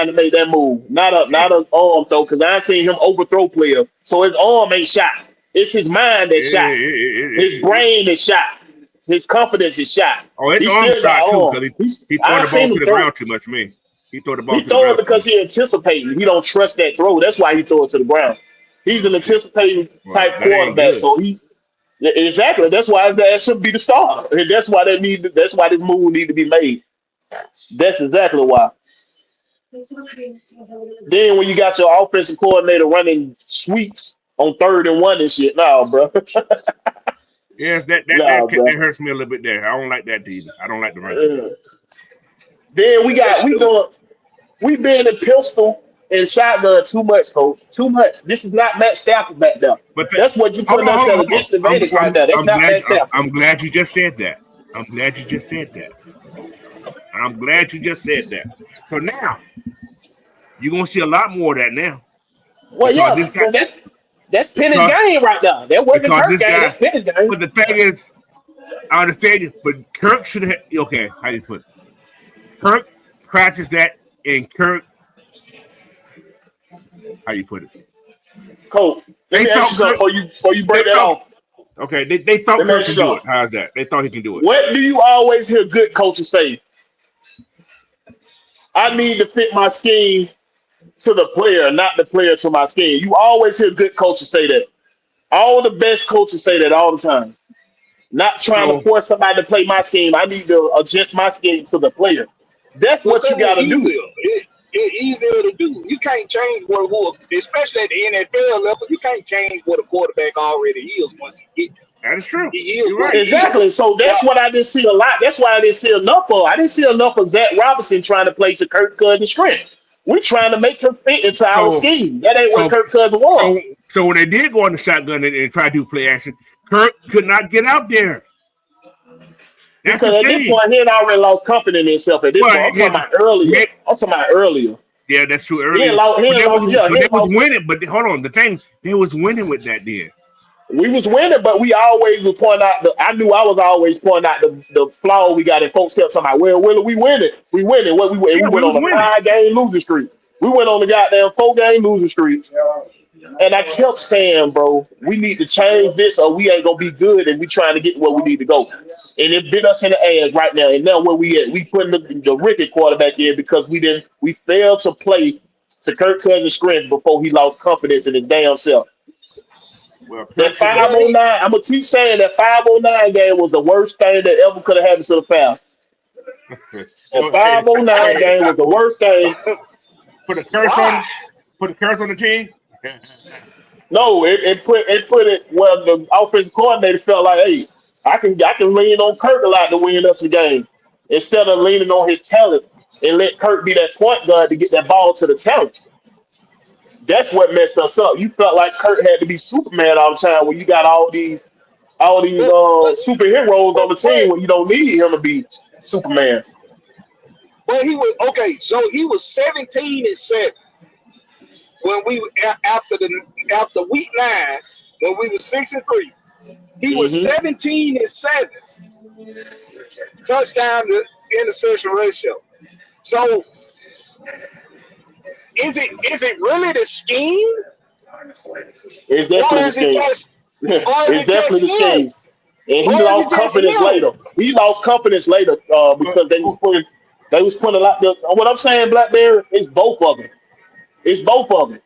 A: to make that move. Not an arm throw, because I seen him overthrow player. So his arm ain't shot. It's his mind that shot. His brain is shot. His confidence is shot.
B: Oh, his
A: He
B: arm
A: still got
B: shot too
A: arm.
B: because he throw
A: I
B: the ball
A: seen
B: to
A: him
B: the
A: throw.
B: ground too much, man. He throw the ball
A: He
B: to the
A: throw it
B: ground too
A: because
B: much.
A: he anticipating. He don't trust that throw. That's why he throw it to the ground. He's
B: Oh,
A: an
B: see.
A: anticipating
B: Well,
A: type
B: that ain't
A: quarterback.
B: good.
A: So exactly. That's why his ass should be the starter. And that's why that's why this move need to be made. That's exactly why. Then when you got your offensive coordinator running sweeps on 3rd and 1 and shit, nah, bro.
B: Yes, that
A: Nah, bro.
B: hurts me a little bit there. I don't like that either. I don't like the run
A: Uh,
B: defense.
A: then
C: That's stupid.
A: we been in pistol and shotgun too much, coach. Too much. This is not Matt Stafford back there.
B: But
A: That's what you
B: hold
A: putting
B: on,
A: us
B: hold
A: at
B: on,
A: a
B: hold on.
A: disadvantage right now. That's not Matt Stafford.
B: I'm glad you just said that. I'm glad you just said that. I'm glad you just said that. So now you're gonna see a lot more of that now
A: Well,
B: because
A: yeah,
B: this guy,
A: that's Penny's
B: because,
A: game right now. That wasn't
B: because
A: Kirk
B: this
A: game.
B: guy.
A: That's Penny's game.
B: But the thing is, I understand you, but Kirk should have. Okay, how do you put it? Kirk practiced that, and Kirk, how you put it?
A: Coach, let
B: They
A: me ask you
B: thought
A: something
B: Kirk.
A: before you
B: They
A: break that
B: thought.
A: off.
B: Okay, they thought
A: Let me
B: Kirk
A: ask
B: can
A: you
B: do it.
A: something.
B: How's that? They thought he can do it.
A: What do you always hear good coaches say? I need to fit my scheme to the player, not the player to my scheme. You always hear good coaches say that. All the best coaches say that all the time. Not trying to
B: So
A: force somebody to play my scheme. I need to adjust my scheme to the player. That's what you
C: Because
A: got
C: it's
A: to do.
C: easier. It's easier to do. You can't change especially at the NFL level. You can't change what a quarterback already is once he get there.
B: that is true.
C: He is
B: You're
C: what
B: right.
C: he
A: Exactly.
C: is.
A: So
C: Now,
A: that's what I didn't see a lot. That's why I didn't see enough of. I didn't see enough of Zach Robinson trying to play to Kirk Cousins' strengths. We're trying to make him fit into our
B: So
A: scheme. That ain't what
B: so
A: Kirk Cousins was.
B: so when they did go on the shotgun and try to do play action, Kirk could not get out there. That's the
A: Because at this
B: thing.
A: point, he had already lost confidence in himself. At this
B: Well,
A: point, I'm talking about earlier. I'm talking about earlier.
B: yeah, that's true.
A: He ain't
B: Earlier,
A: lost. He ain't lost. Yeah, he
B: but they
A: ain't
B: was
A: lost.
B: winning. But hold on, the thing they was winning with that. Then
A: We was winning, but we always would point out the. I knew I was always pointing out the flaw we got, and folks kept talking about, "Well, Willie, we winning, we winning." What we
B: yeah, we
A: went
B: was
A: on a
B: winning.
A: 5-game losing streak. We went on the goddamn 4-game losing streak, and I kept saying, "Bro, we need to change this, or we ain't gonna be good, and we trying to get where we need to go." And it bit us in the ass right now. And now where we at? We putting the Ricky quarterback in because we failed to play to Kirk Cousins' strength before he lost confidence in his damn self.
B: Well,
A: That
B: Kirk should have.
C: well,
A: 509, I'm gonna keep saying that 509 game was the worst thing that ever could have happened to the Falcons. That
B: Hey,
A: 509
B: hey,
A: game was the worst thing.
B: put a curse on
C: why?
B: him. Put a curse on the team.
A: No, it put it where the offensive coordinator felt like, hey, I can lean on Kirk a lot to win us a game instead of leaning on his talent and let Kirk be that point guard to get that ball to the talent. That's what messed us up. You felt like Kirk had to be Superman all the time when you got all these
C: But but
A: superheroes on
C: but
A: the team
C: but,
A: when you don't need him to be Superman.
C: but he was okay. So he was 17-7 when after week 9 when we were 6-3. He was
A: Hmm
C: 17-7 touchdown to interception ratio. So is it really the scheme
A: It's
C: or
A: definitely the
C: is it
A: scheme.
C: just or is
A: It's
C: it just
A: definitely the
C: him?
A: scheme. And he
C: Or is it
A: lost
C: just
A: confidence
C: him?
A: later. He lost confidence later
B: But
A: because they was putting a lot. What I'm saying, Blackberry, is both of them. It's both of them.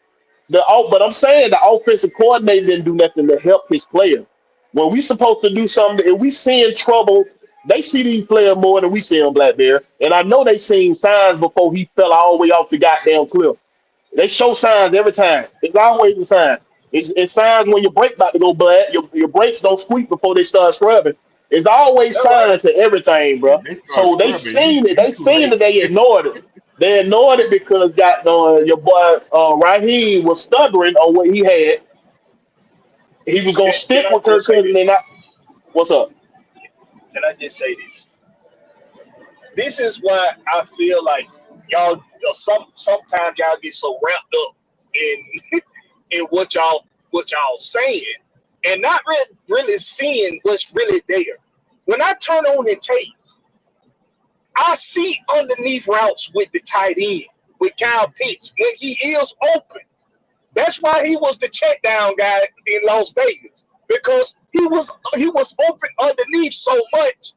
A: But I'm saying the offensive coordinator didn't do nothing to help his player. When we supposed to do something, if we see in trouble, they see these players more than we see them, Blackberry. And I know they seen signs before he fell all the way off the goddamn cliff. They show signs every time. It's always a sign. It's signs when your brake about to go bad. Your brakes don't squeak before they start scrubbing. It's always
C: That's right.
A: signs to everything, bro.
B: if they start
A: So they
B: scrubbing,
A: seen it.
B: you
A: They
B: too
A: seen
B: late.
A: that they ignored it. They ignored it because got your boy Raheem was stuttering on what he had. He was gonna
C: Can
A: stick
C: I
A: with Kirk
C: just say
A: Cousins
C: this?
A: and not. What's up?
C: Can I just say this? This is why I feel like sometimes y'all get so wrapped up in in what y'all saying and not really seeing what's really there. When I turn on the tape, I see underneath routes with the tight end with Kyle Pitts when he is open. That's why he was the check down guy in Las Vegas because He was open underneath so much.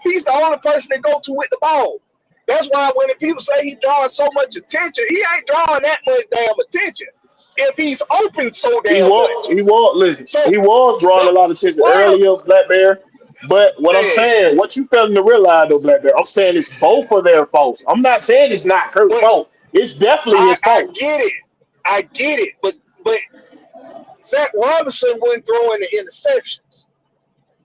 C: He's the only person to go to with the ball. That's why when people say he's drawing so much attention, he ain't drawing that much damn attention. If he's open so damn much.
A: He
C: So,
A: was drawing a lot of attention
C: well,
A: earlier, Black Bear. But what I'm
C: man,
A: saying, what you failing to realize though, Black Bear, I'm saying it's both of their faults. I'm not saying it's not Kurt's fault. It's definitely his
C: I
A: fault.
C: get it. But Zach Robinson wasn't throwing the interceptions.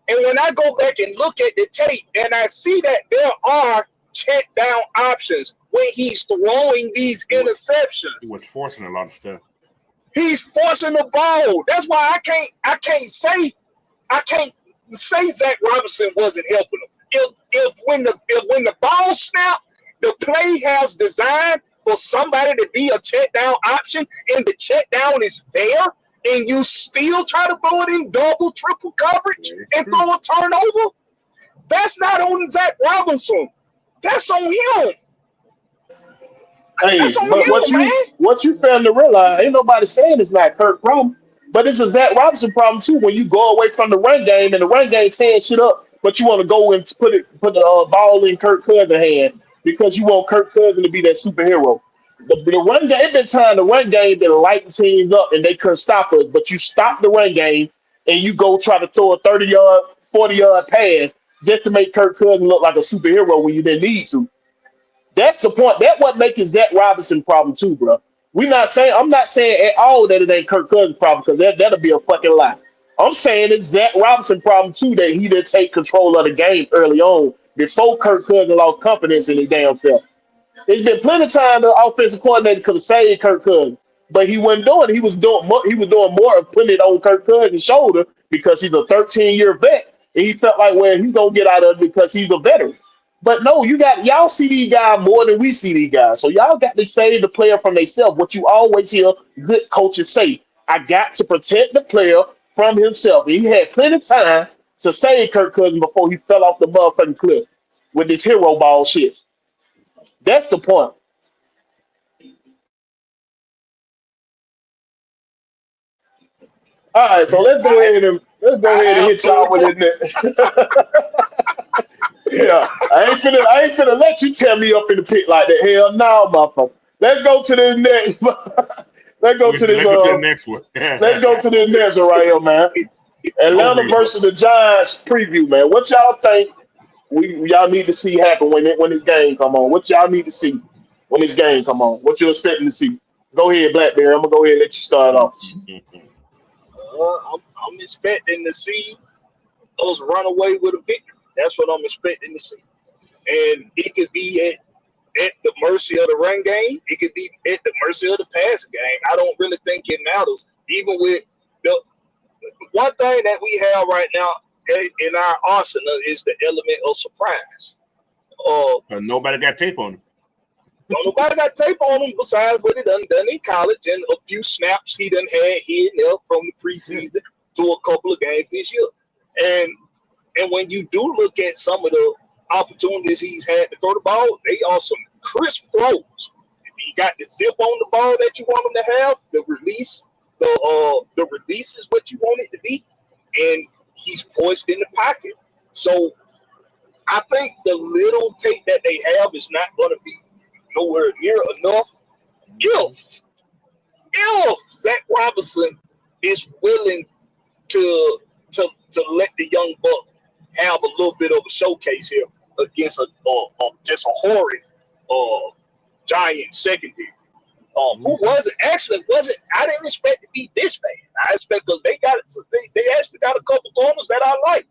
C: And when I go back and look at the tape and I see that there are check down options when he's throwing these interceptions.
B: He was forcing a lot of stuff.
C: He's forcing the ball. That's why I can't say Zach Robinson wasn't helping him. If when the ball snapped, the play has designed for somebody to be a check down option and the check down is there and you still try to throw it in double, triple coverage and throw a turnover, that's not on Zach Robinson. That's on him.
A: Hey,
C: That's on
A: but
C: him,
A: what you failing to realize, ain't nobody saying it's not Kurt's problem. But it's a Zach Robinson problem too when you go away from the run game and the run game tearing shit up, but you want to go and put the ball in Kirk Cousins' hand because you want Kirk Cousins to be that superhero. The run game, it's been time the run game been lighting teams up and they couldn't stop us, but you stop the run game and you go try to throw a 30-yard, 40-yard pass just to make Kirk Cousins look like a superhero when you didn't need to. That's the point. That's what makes it Zach Robinson problem too, bro. I'm not saying at all that it ain't Kirk Cousins' problem because that'll be a fucking lie. I'm saying it's Zach Robinson problem too that he didn't take control of the game early on before Kirk Cousins lost confidence in his damn self. There's been plenty of time the offensive coordinator could have saved Kirk Cousins, but he wasn't doing it. He was doing more of putting it on Kirk Cousins' shoulder because he's a 13-year vet, and he felt like, well, he's gonna get out of it because he's a veteran. But no, y'all see these guys more than we see these guys. So y'all got to save the player from themselves. What you always hear good coaches say, I got to protect the player from himself. And he had plenty of time to save Kirk Cousins before he fell off the motherfucking cliff with this hero ball shit. That's the point. All right, so let's go ahead and hit y'all with it. Yeah, I ain't finna let you tear me up in the pit like that. Hell no, motherfucker. Let's go to the next. Let's go to the
B: next one.
A: Let's go to the next one right here, man. Atlanta versus the Giants preview, man. What y'all think y'all need to see happen when this game come on? What y'all need to see when this game come on? What you expecting to see? Go ahead, Blackberry. I'm gonna go ahead and let you start off.
C: I'm expecting to see us run away with a victory. That's what I'm expecting to see. And it could be at the mercy of the run game. It could be at the mercy of the pass game. I don't really think it matters. Even with the one thing that we have right now in our arsenal is the element of surprise.
B: Nobody got tape on him.
C: Nobody got tape on him besides what he done in college and a few snaps he done had here and there from the preseason to a couple of games this year. And when you do look at some of the opportunities he's had to throw the ball, they are some crisp throws. He got the zip on the ball that you want him to have, the release is what you want it to be, and he's poised in the pocket. So I think the little tape that they have is not going to be nowhere near enough. If Zach Robinson is willing to let the young buck have a little bit of a showcase here against just a horrid Giant secondary, who wasn't. I didn't expect to be this bad. I expect because they actually got a couple corners that I like,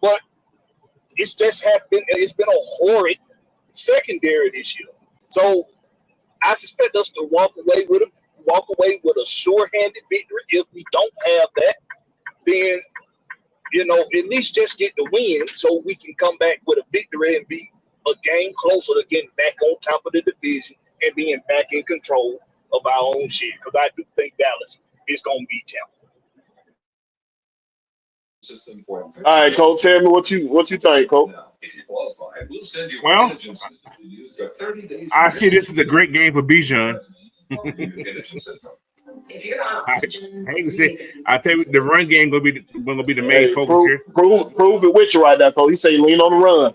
C: but it's been a horrid secondary this year. So I suspect us to walk away with a sure-handed victory. If we don't have that, then at least just get the win so we can come back with a victory and be a game closer to getting back on top of the division and being back in control of our own shit. Because I do think Dallas is going to be challenging.
A: All right, Cole, tell me what you think, Cole.
B: Well, I see this is a great game for Bijan.
E: If you're on
B: I
E: oxygen,
B: hate to say, I tell you, the run game gonna be the main
A: Hey,
B: focus here.
A: prove it with you right now, Cole. He say lean on the run.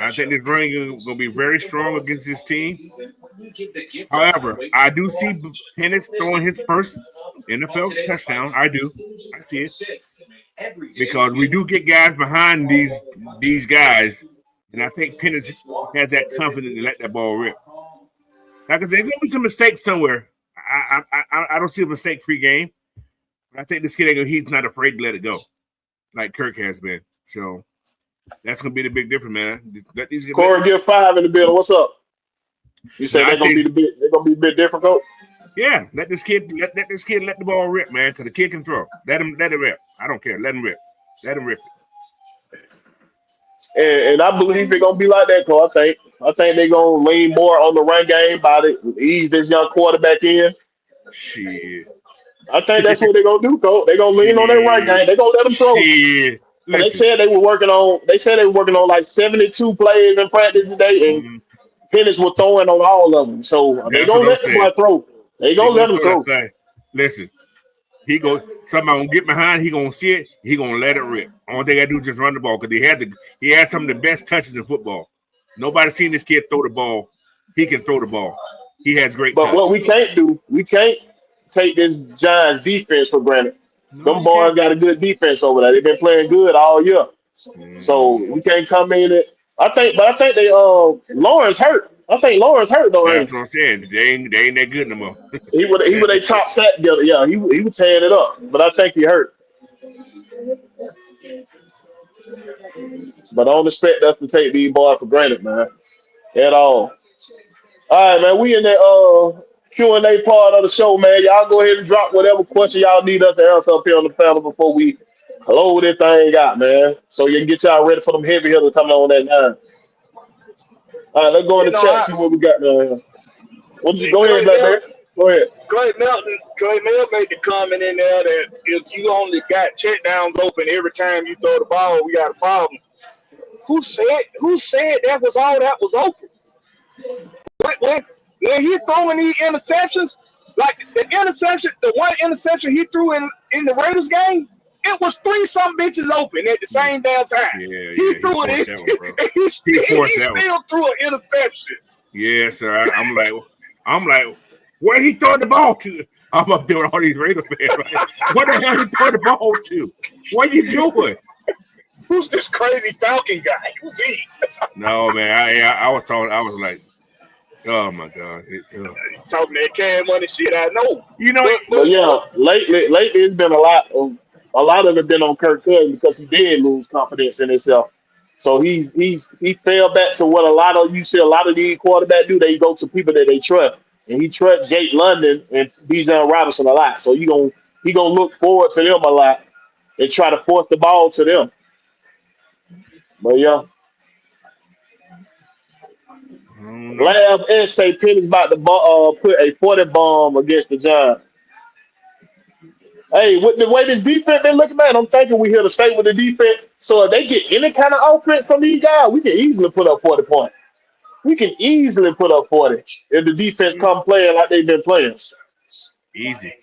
B: I think this run game gonna be very strong against this team. However, I do see Penix throwing his first NFL touchdown. I do. I see it because we do get guys behind these guys, and I think Penix has that confidence to let that ball rip. Like I said, there's gonna be some mistakes somewhere. I don't see a mistake-free game. But I think this kid, he's not afraid to let it go, like Kirk has been. So that's gonna be the big difference, man. Let these get
A: Corey, give 5 in the building. What's up? You said they're gonna be a bit different, Coach?
B: Yeah, let this kid let the ball rip, man, because the kid can throw. Let it rip. I don't care. Let him rip. Let him rip it.
A: And I believe they're gonna be like that, Cole. I think they're gonna lean more on the run game by the ease this young quarterback in.
B: Shit.
A: I think that's what they're gonna do, Cole. They're gonna lean on their run game. They're gonna let them throw.
B: Shit.
A: They said they were working on like 72 plays in practice today, and Penix was throwing on all of them. So they're gonna let the boy throw. They're gonna let him throw.
B: Listen, somebody gonna get behind, he gonna see it, he gonna let it rip. Only thing I do is just run the ball because he had some of the best touches in football. Nobody's seen this kid throw the ball. He can throw the ball. He has great touch.
A: But what we can't take this Giants defense for granted. Them boys got a good defense over there. They've been playing good all year. So we can't come in it. I think they Lawrence hurt. I think Lawrence hurt though.
B: That's what I'm saying. They ain't that good no more.
A: he would a top sack together. Yeah, he was tearing it up. But I think he hurt. But I don't expect us to take these boys for granted, man. At all. All right, man. We in the Q&A part of the show, man. Y'all go ahead and drop whatever question y'all need us to answer up here on the panel before we load this thing out, man. So you can get y'all ready for them heavy hitters coming on that 9. All right, let's go in the chat, see what we got down here. Go ahead, Blackberry. Go ahead.
C: Clay Melton made the comment in there that if you only got check downs open every time you throw the ball, we got a problem. Who said that was all that was open? When he throwing these interceptions, like the one interception he threw in the Raiders game, it was 3-some bitches open at the same damn time.
B: Yeah,
C: he threw it. He still threw an interception.
B: Yeah, sir. I'm like, where he throwing the ball to? I'm up there with all these Raiders fans. Like, where the hell he throwing the ball to? What you doing?
C: Who's this crazy Falcon guy? Who's he?
B: No, man. I was talking. I was like, oh my God.
C: Talking that cash money shit. I know.
B: You know.
A: But yeah, lately it's been a lot of it been on Kirk Cousins because he did lose confidence in himself. So he fell back to what you see a lot of these quarterbacks do. They go to people that they trust, and he trusts Jake London and Bijan Robinson a lot. So he gonna look forward to them a lot and try to force the ball to them. But yeah, Laugh and say Penny's about to put a 40 bomb against the Giants. Hey, with the way this defense been looking, man, I'm thinking we here to stay with the defense. So if they get any kind of offense from these guys, we can easily put up 40 points. We can easily put up 40 if the defense come playing like they've been playing.
B: Easy.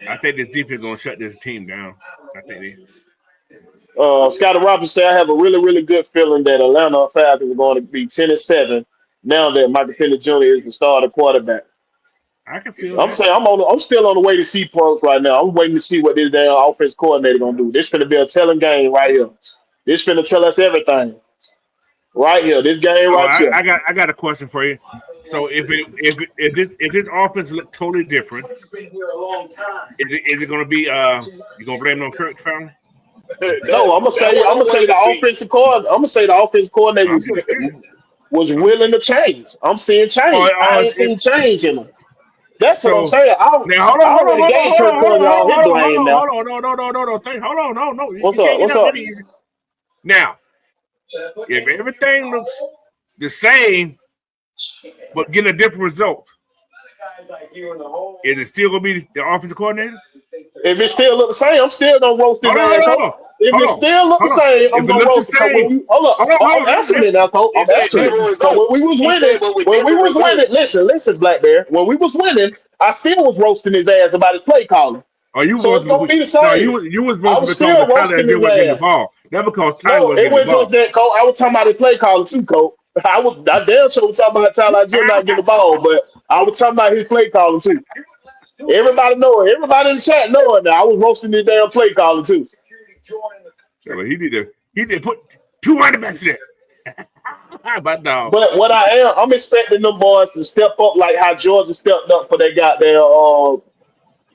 B: I think this defense is going to shut this team down. I think they.
A: Scotty Robinson said, I have a really, really good feeling that Atlanta Falcons are going to be 10-7 now that Michael Penix Jr. is the starter quarterback.
B: I can feel
A: I'm
B: that.
A: saying I'm still on the way to see pros right now. I'm waiting to see what this damn offense coordinator gonna do. This finna be a telling game right here. This finna tell us everything. Right here. This game here.
B: I got a question for you. So if this offense look totally different, is it gonna be you gonna blame it on Kirk Fowler?
A: No, I'm gonna say the offensive coordinator was willing to change. I'm seeing change. I ain't seen change in him. That's what I'm saying. Hold on. What's up?
B: Now, if everything looks the same, but getting a different result, is it still gonna be the offensive coordinator?
A: If it still look the same, I'm still gonna roast this man. If it still look the same, I'm gonna roast it. Hold up, I'm answering it now, Coach. I'm answering it. So when we was winning, listen, Blackbear. When we was winning, I still was roasting his ass about his play calling.
B: Oh, you
A: So it's gonna be the same.
B: No, you was
A: I was still roasting his
B: getting the
A: ass.
B: ball. That because Tyler
A: No,
B: was
A: it
B: getting the
A: wasn't
B: ball.
A: just that, Coach. I was talking about his play calling too, Coach. I damn sure was talking about Tyler Jim not getting the ball, but I was talking about his play calling too. Everybody know it. Everybody in the chat know it now. I was roasting his damn play calling too.
B: Yeah, but he did put 2 running backs there. But no.
A: But what I'm expecting them boys to step up like how Georgia stepped up for that goddamn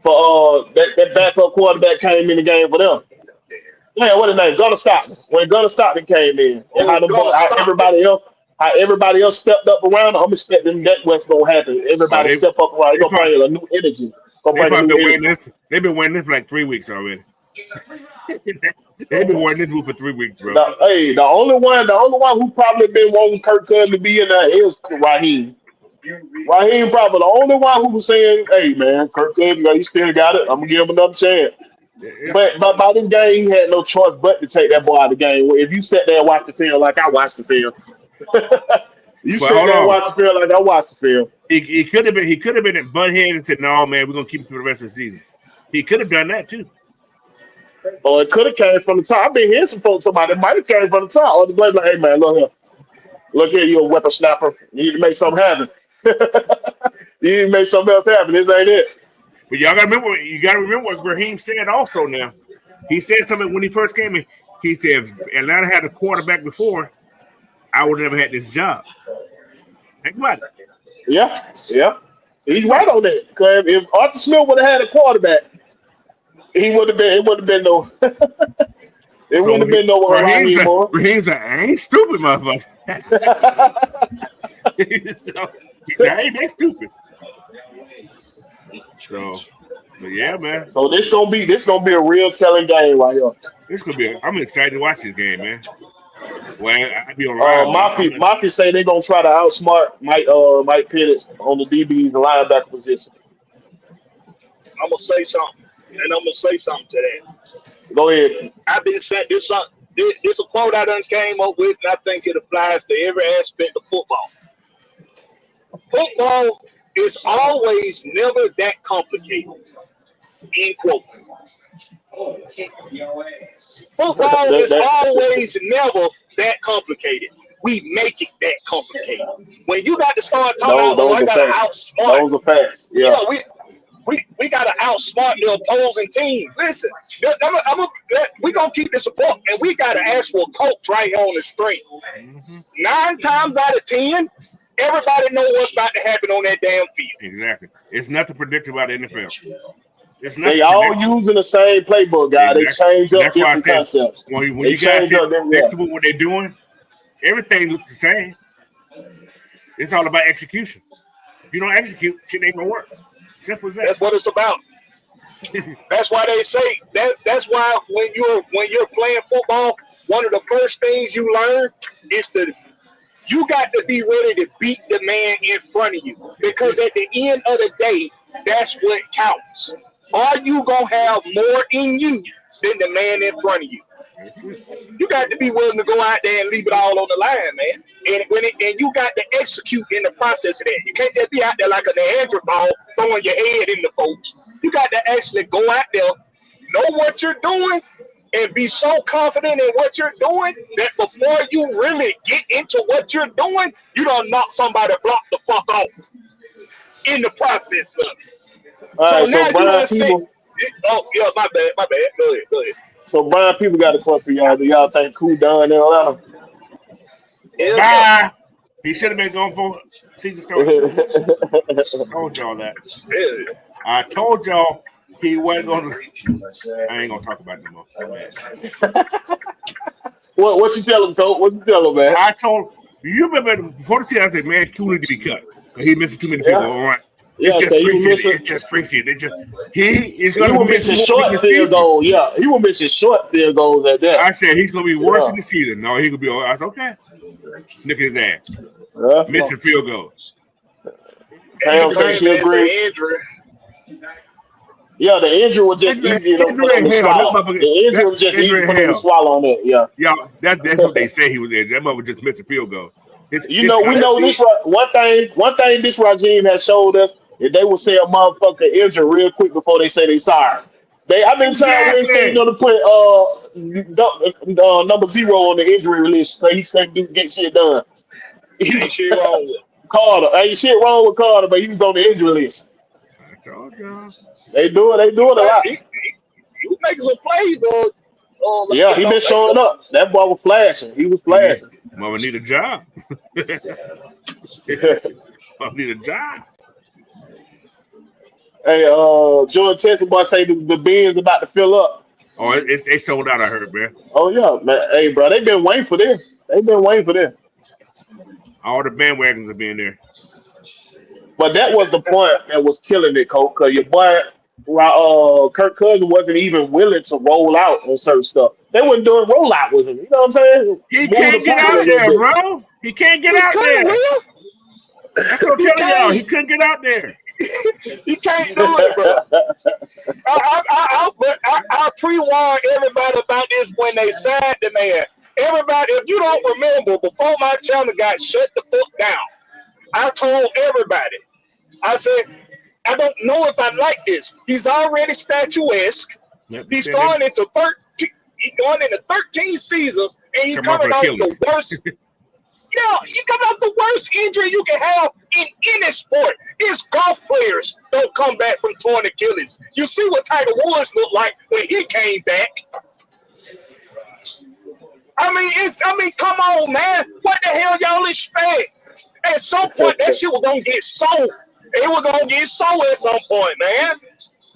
A: that backup quarterback came in the game for them. Man, what his name? Gunnar Stockton. When Gunnar Stockton came in, and how everybody else stepped up around, I'm expecting that's what's gonna happen. Everybody step up around. They're gonna bring a new energy.
B: They've been winning this for like 3 weeks already. They've been winning this for 3 weeks, bro.
A: The only one who probably been wanting Kirk Cousins to be in there is Raheem. Raheem probably the only one who was saying, "Hey man, Kirk Cousins, he still got it. I'm gonna give him another chance."
B: Yeah.
A: But by this game, he had no choice but to take that boy out of the game. If you sit there and watch the film like I watched the film, you sit there and watch the film like I watched the film.
B: He could have been at butthead and said, "No, man, we're gonna keep him for the rest of the season." He could have done that too.
A: Or it could have came from the top. I've been hearing some folks talking about it might have came from the top. Or the Blades like, "Hey man, look here, you a whipper snapper. You need to make something happen. You need to make something else happen. This ain't it."
B: But y'all gotta remember what Raheem said also now. He said something when he first came in. He said, if Atlanta had a quarterback before, I would have never had this job. Think about it.
A: Yeah. He's right on that. Because if Arthur Smith would have had a quarterback, it wouldn't have been no
B: Raheem's like, I ain't stupid, motherfucker. I ain't that stupid. So, but yeah, man.
A: So this gonna be a real telling game right here.
B: I'm excited to watch this game, man. Well, I'd be alright.
A: Mafia say they're gonna try to outsmart Mike Pettis on the DBs and linebacker position.
C: I'm gonna say something, and I'm gonna say something to that.
A: Go ahead.
C: I've been saying this a quote I done came up with, and I think it applies to every aspect of football. Football is always never that complicated. End quote. Football is always never that complicated. We make it that complicated. When you got to start talking about, I got to outsmart.
A: Those are facts. Yeah.
C: We got to outsmart the opposing team. Listen, we're going to keep this a book, and we got an actual coach right here on the street. 9 times out of 10, everybody know what's about to happen on that damn field.
B: Exactly. It's nothing predictable about the NFL.
A: They all using the same playbook, guys. Exactly. They change up different concepts.
B: When you guys see what they're doing, everything looks the same. It's all about execution. If you don't execute, shit ain't gonna work. Simple as that.
C: That's what it's about. That's why they say that's why when you're playing football, one of the first things you learn is you got to be ready to beat the man in front of you. Because at the end of the day, that's what counts. Are you going to have more in you than the man in front of you? You got to be willing to go out there and leave it all on the line, man. And you got to execute in the process of that. You can't just be out there like a Neanderthal throwing your head in the folks. You got to actually go out there, know what you're doing, and be so confident in what you're doing that before you really get into what you're doing, you don't knock somebody block the fuck off in the process of it.
A: All right, so Brian People.
C: Yeah, my bad. Go ahead.
A: So Brian People got a question for y'all. Do y'all think Cool done in Atlanta?
B: Bye. He should have been going for Caesar's Coast. I told y'all that. I told y'all he wasn't going to. I ain't going to talk about it no more.
A: What you tell him, Coach? What you tell him, man?
B: I told you remember before the season. I said, "Man, Cool need to be cut because he missing too many field goals." All right. It's just preseason. He is going to miss
A: short field goals. Yeah, he will miss his short field goals at that.
B: I said he's going to be worse in the season. No, he could be. I said, okay. Look at his ass. Missing field goals.
A: Yeah, the injury was just easy enough for them to swallow. The injury was just easy for them to swallow on that. Yeah.
B: Yeah, that's what they say he was injured. That mother just missed a field goal.
A: We know this. One thing this regime has showed us is they will say a motherfucker injured real quick before they say they sorry. I've been trying to say to put number 0 on the injury list so he can get shit done.
C: Ain't shit wrong with
A: Carter. Ain't shit wrong with Carter, but he was on the injury list.
B: I told y'all.
A: They doing a lot.
C: He was making some plays though.
A: Yeah, he been showing up. That boy was flashing. He was flashing.
B: Mama need a job. Mama need a job.
A: Hey, George Chester boy say the Benz about to fill up.
B: Oh, they sold out. I heard, man.
A: Oh yeah, man. Hey, bro, they been waiting for this.
B: All the bandwagons have been there.
A: But that was the point that was killing it, Coach. Because your boy, Kirk Cousins wasn't even willing to roll out on certain stuff. They wasn't doing rollout with him. You know what I'm saying?
B: He can't get out there, bro. He can't get out there. That's what I'm telling y'all. He couldn't get out there.
C: He can't do it, bro. I pre-warned everybody about this when they signed the man. Everybody, if you don't remember, before my channel got shut the fuck down, I told everybody. I said, I don't know if I like this. He's already statuesque. He's going into 13 seasons, and he's coming off the worst. Yeah, you come off the worst injury you can have in any sport. It's golf players don't come back from torn Achilles. You see what Tiger Woods looked like when he came back. I mean, come on, man. What the hell y'all expect? At some point, that shit was gonna get sold. It was gonna get sold at some point, man.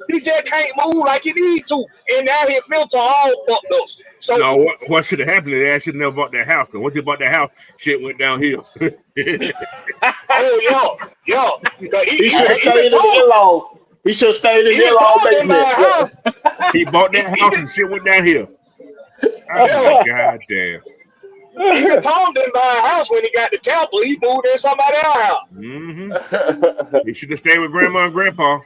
C: He just can't move like he needs to, and now his mental all fucked up. So
B: no, what should have happened is they should never bought that house. Cause once they bought that house, shit went downhill.
C: Oh yeah.
A: He should have stayed in the in-law. He should have stayed in the in-law basement.
B: He bought that house and shit went downhill. Oh, God damn.
C: Even Tom didn't buy a house when he got to Tampa. He moved in somebody else's house.
B: Mm-hmm. He should have stayed with Grandma and Grandpa.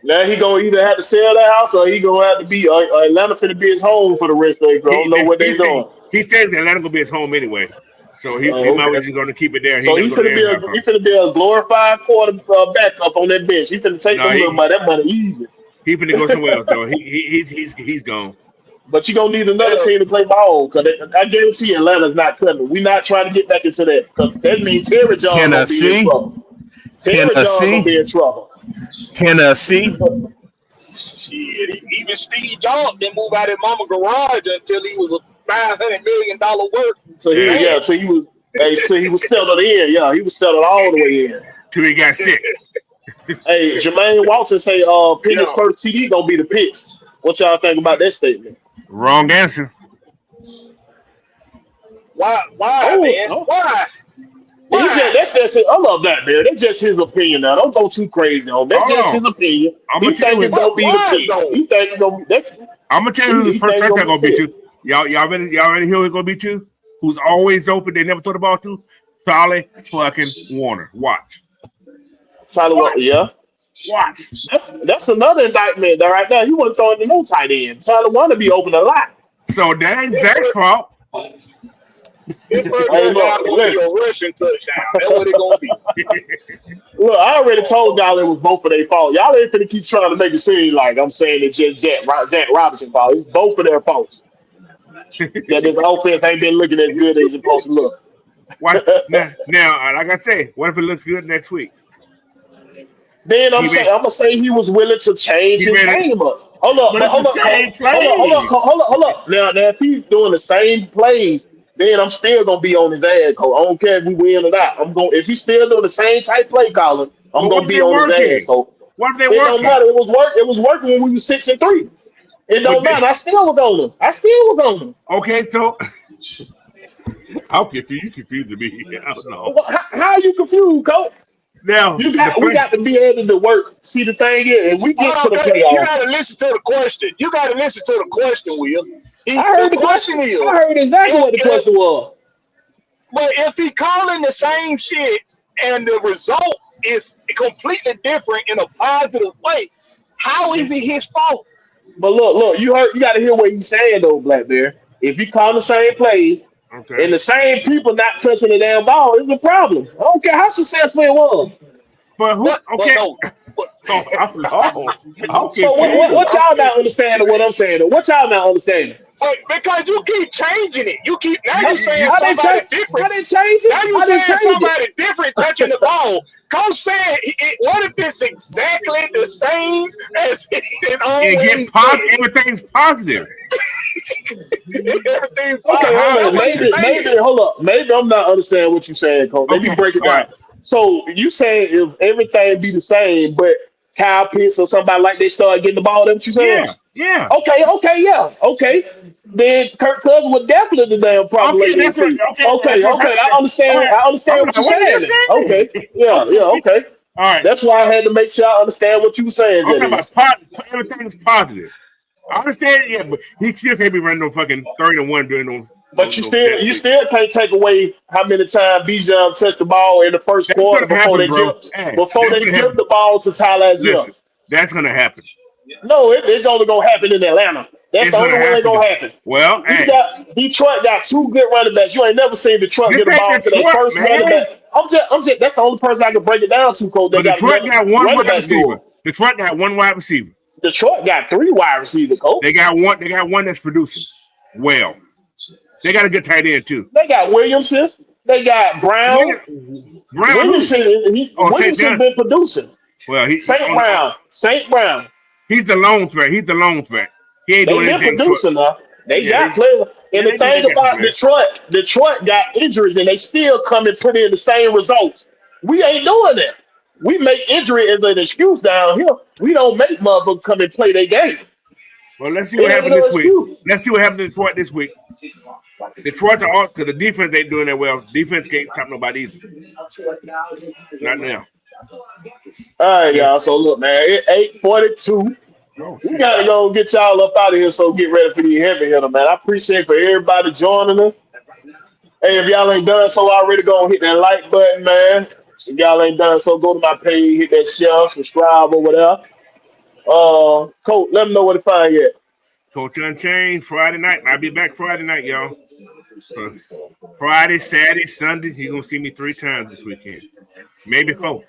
A: Now he gonna either have to sell that house or he gonna have to be Atlanta finna be his home for the rest of it. I don't know what they're doing.
B: He says Atlanta gonna be his home anyway, so he might be just gonna keep it there.
A: So he finna be a glorified quarterback up on that bench. He finna take that money easy.
B: He finna go somewhere else though. He's gone.
A: But you gonna need another team to play ball because I guarantee you Atlanta's not coming. We're not trying to get back into that because that means Terry John gonna be in trouble. Terry John gonna be in trouble.
B: Tennessee.
C: Shit, even Steve Jobs didn't move out of mama garage until he was a $500 million work.
A: So he was settled in. Yeah, he was settled all the way in.
B: Till he got sick.
A: Hey, Jermaine Watson say Penny's first TD gonna be the Pitts. What y'all think about that statement?
B: Wrong answer.
C: Why, man? Why?
A: That's just I love that, man. That's just his opinion now. Don't go too crazy on that. That's just his opinion. He think it's gonna be the Pitts. He think it's gonna be
B: I'm gonna tell you who the first touchdown gonna be to. Y'all ready hear who it's gonna be to? Who's always open, they never throw the ball to? Charlie fucking Warner. Watch.
A: Charlie Warner, yeah.
B: Watch.
A: That's another indictment right now. He wasn't throwing to no tight end. Charlie Warner be open a lot.
B: So that ain't Zach's fault.
C: His first touchdown gonna be a rushing touchdown. That's what it gonna be.
A: Look, I already told y'all it was both of their fault. Y'all ain't finna keep trying to make it seem like I'm saying it's just Zach Robinson's fault. It's both of their faults. That this offense ain't been looking as good as it's supposed to look.
B: Now, like I say, what if it looks good next week?
A: Then I'm gonna say he was willing to change his game up. Hold up. Now if he's doing the same plays, then I'm still gonna be on his ass. Coach. I don't care if we win or not. If he's still doing the same type play calling, I'm gonna be on his ass. Coach.
B: What if they
A: working? It don't matter. It was working when we were 6-3. It don't matter. I still was on him.
B: Okay, so how confused? You confused me. I don't know.
A: How are you confused, Coach?
B: Now
A: we got to be able to work. See, the thing is, if we get to the playoffs,
C: you got to listen to the question. Will.
A: I heard the question. I heard exactly what the question was.
C: But if he calling the same shit and the result is completely different in a positive way, How is it his fault?
A: But look, you got to hear what he's saying though, Black Bear. If you call the same play
B: Okay.
A: and the same people not touching the damn ball, it's a problem. I don't care how successful it was.
B: But who?
C: But
B: Okay.
C: no.
B: I'm lost. I'm
A: So what
B: confused.
A: y'all not understanding what I'm saying? Though? What y'all not understanding?
C: Because you keep changing it. You keep now
B: You-
C: you saying
A: How they
C: somebody
A: change?
C: different.
A: How they change it?
C: Now you
A: How they
C: saying
A: change it?
C: somebody different touching the ball. Coach said, what if it's exactly the same as it
B: And get
C: always
B: positive.
C: is?
B: Everything's positive.
C: Everything's
A: Okay,
C: fine.
A: wait a
C: That's
A: minute.
C: what he's saying.
A: Maybe hold up. Maybe I'm not understanding what you're saying, Coach. Let me
B: Okay.
A: break it
B: All
A: down.
B: right.
A: So you saying if everything be the same, but Kyle Pitts or somebody like they start getting the ball, that's what you saying?
B: Yeah. Yeah.
A: Okay, yeah, okay. Then Kirk Cousins would definitely the damn problem
B: Okay.
A: late in the
B: That's what.
A: season.
B: Okay.
A: Okay,
B: That's what's
A: okay,
B: happening. All right.
A: I understand
B: I'm
A: what
B: like,
A: you're
B: what did you
A: saying then. Okay,
B: say?
A: yeah,
B: Okay.
A: okay.
B: All right.
A: That's why I had to make sure I understand what you were saying,
B: I'm talking
A: Jennings.
B: about everything's positive. I understand, yeah, but he still can't be running no fucking 30-1 during
A: But
B: no
A: you
B: jet sweeps.
A: still can't take away how many times Bijan touched the ball in the first
B: That's
A: quarter
B: gonna happen, bro. Hey,
A: before
B: that's
A: they
B: gonna
A: give
B: happen.
A: the ball to Tyler Algier.
B: Listen, that's gonna happen.
A: No, it's only gonna happen in Atlanta. That's
B: It's
A: the
B: gonna
A: only way it's
B: happen.
A: gonna happen.
B: Well, hey,
A: Detroit got two good running backs. You ain't never seen Detroit get
B: this
A: a
B: ain't
A: ball to their
B: Detroit,
A: first running
B: man.
A: back. I'm just that's the only person I can break it down to, Coach. They
B: But
A: got
B: Detroit
A: another
B: got one
A: running
B: wide
A: back
B: receiver.
A: duo.
B: Detroit got one wide receiver.
A: Detroit got three wide receivers, Coach.
B: They got one. They got one that's producing well. They got a good tight end too.
A: They got Williamson. They got Brown.
B: Brown who?
A: Williamson
B: Oh, St.
A: Williamson
B: John.
A: been producing.
B: Well,
A: Saint Brown.
B: he's the lone threat. He's the lone threat. He ain't
A: They
B: doing
A: been
B: anything for.
A: producing now. They
B: Yeah,
A: got players. And the
B: they do. They
A: thing
B: got some
A: about
B: players.
A: Detroit got injuries and they still come and put in the same results. We ain't doing that. We make injury as an excuse down here. We don't make motherfuckers come and play their game.
B: Well, let's see
A: It
B: what
A: ain't
B: happened
A: no
B: this week.
A: excuse.
B: Let's see what happened in Detroit this week. Detroit's all because the defense ain't doing that well. Defense can't stop nobody either. Not now.
A: All right,
B: Yeah.
A: y'all. So look, man, it's 8:42.
B: Oh
A: We
B: shit.
A: gotta go get y'all up out of here. So get ready for the heavy hitter, man. I appreciate for everybody joining us. Hey, if y'all ain't done so already, go and hit that like button, man. If y'all ain't done so, go to my page, hit that share, subscribe over there. Coach, let them know where to find you at.
B: Coach Unchained Friday night. I'll be back Friday night, y'all. Friday, Saturday, Sunday. You're gonna see me 3 times this weekend, maybe 4.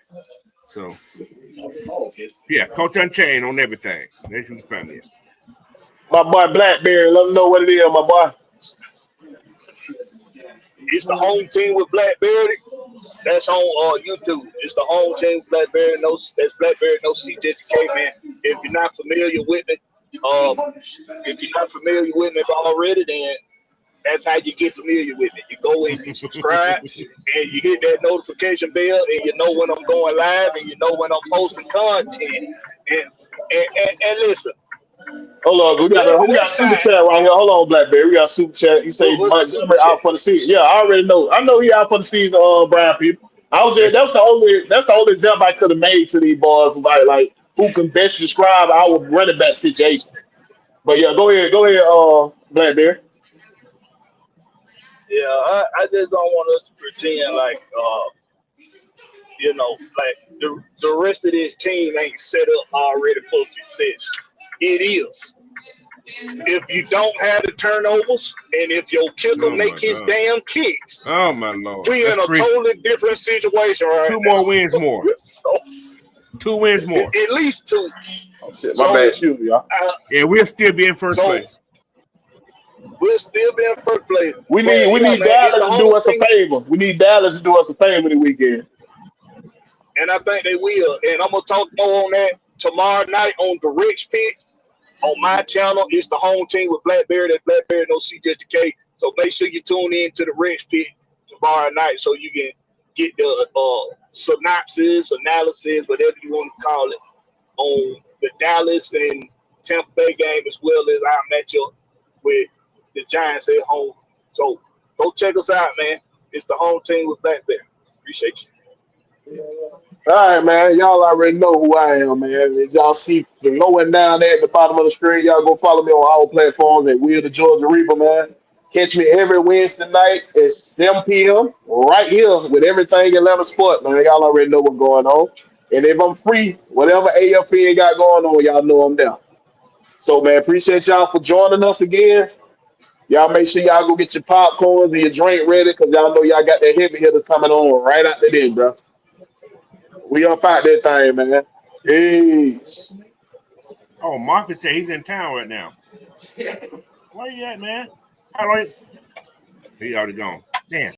B: So yeah, Coach Unchained on everything. That's where you can find me at.
A: My boy Blackberry, let them know what it is, my boy.
C: It's the home team with Blackberry. That's on YouTube. It's the home team with Blackberry. No, that's Blackberry. No CJK, man. If you're not familiar with me, already, then that's how you get familiar with me. You go and you subscribe, and you hit that notification bell, and you know when I'm going live, and you know when I'm posting content. And listen,
A: Hold on, we got
C: let's
A: super
C: not.
A: chat right here. Hold on, Blackberry. We got super chat. You say
C: What's the super
A: Montgomery out
C: chat?
A: for the season. Yeah, I already know. I know he out for the season, Brian people.
B: That's
A: That's the only example I could have made to these boys like who can best describe our running back situation. But yeah, go ahead, Blackberry.
C: Yeah, I just don't want us to pretend like like the rest of this team ain't set up already for success. It is. If you don't have the turnovers and if your kicker
B: oh
C: make
B: my
C: his
B: god.
C: damn kicks,
B: Oh my lord.
C: we in
B: That's
C: a
B: 3.
C: totally different situation right
B: 2 more
C: now.
B: wins more.
C: So
B: 2 wins more.
C: at least 2.
A: Oh shit, my
C: So
A: bad, shoot y'all.
B: And we'll still be in first
C: so
B: place.
C: we'll still be in first place.
A: We
C: But
A: need
C: man, it's the
A: Dallas to do
C: home
A: us a
C: team,
A: favor. We need Dallas to do us a favor the weekend.
C: and I think they will. And I'm gonna talk more on that tomorrow night on the Rich Pit. On my channel, it's the home team with Blackberry. That Blackberry no CJK. So make sure you tune in to the Rich Pit tomorrow night so you can get the synopsis, analysis, whatever you want to call it, on the Dallas and Tampa Bay game as well as our matchup with the Giants at home. So go check us out, man. It's the home team with Blackberry. Appreciate you.
A: All right, man. Y'all already know who I am, man. As y'all see the low and down there at the bottom of the screen, y'all go follow me on all platforms at Will the Georgia Reaper, man. Catch me every Wednesday night at 7 p.m. right here with Everything Atlanta Sport, man. Y'all already know what's going on. And if I'm free, whatever AFN got going on, y'all know I'm there. So, man, appreciate y'all for joining us again. Y'all make sure y'all go get your popcorns and your drink ready because y'all know y'all got that heavy hitter coming on right after this, bro. We up out that time, man. Peace.
B: Oh, Marcus said he's in town right now. Where you at, man? How long? He already gone. Damn.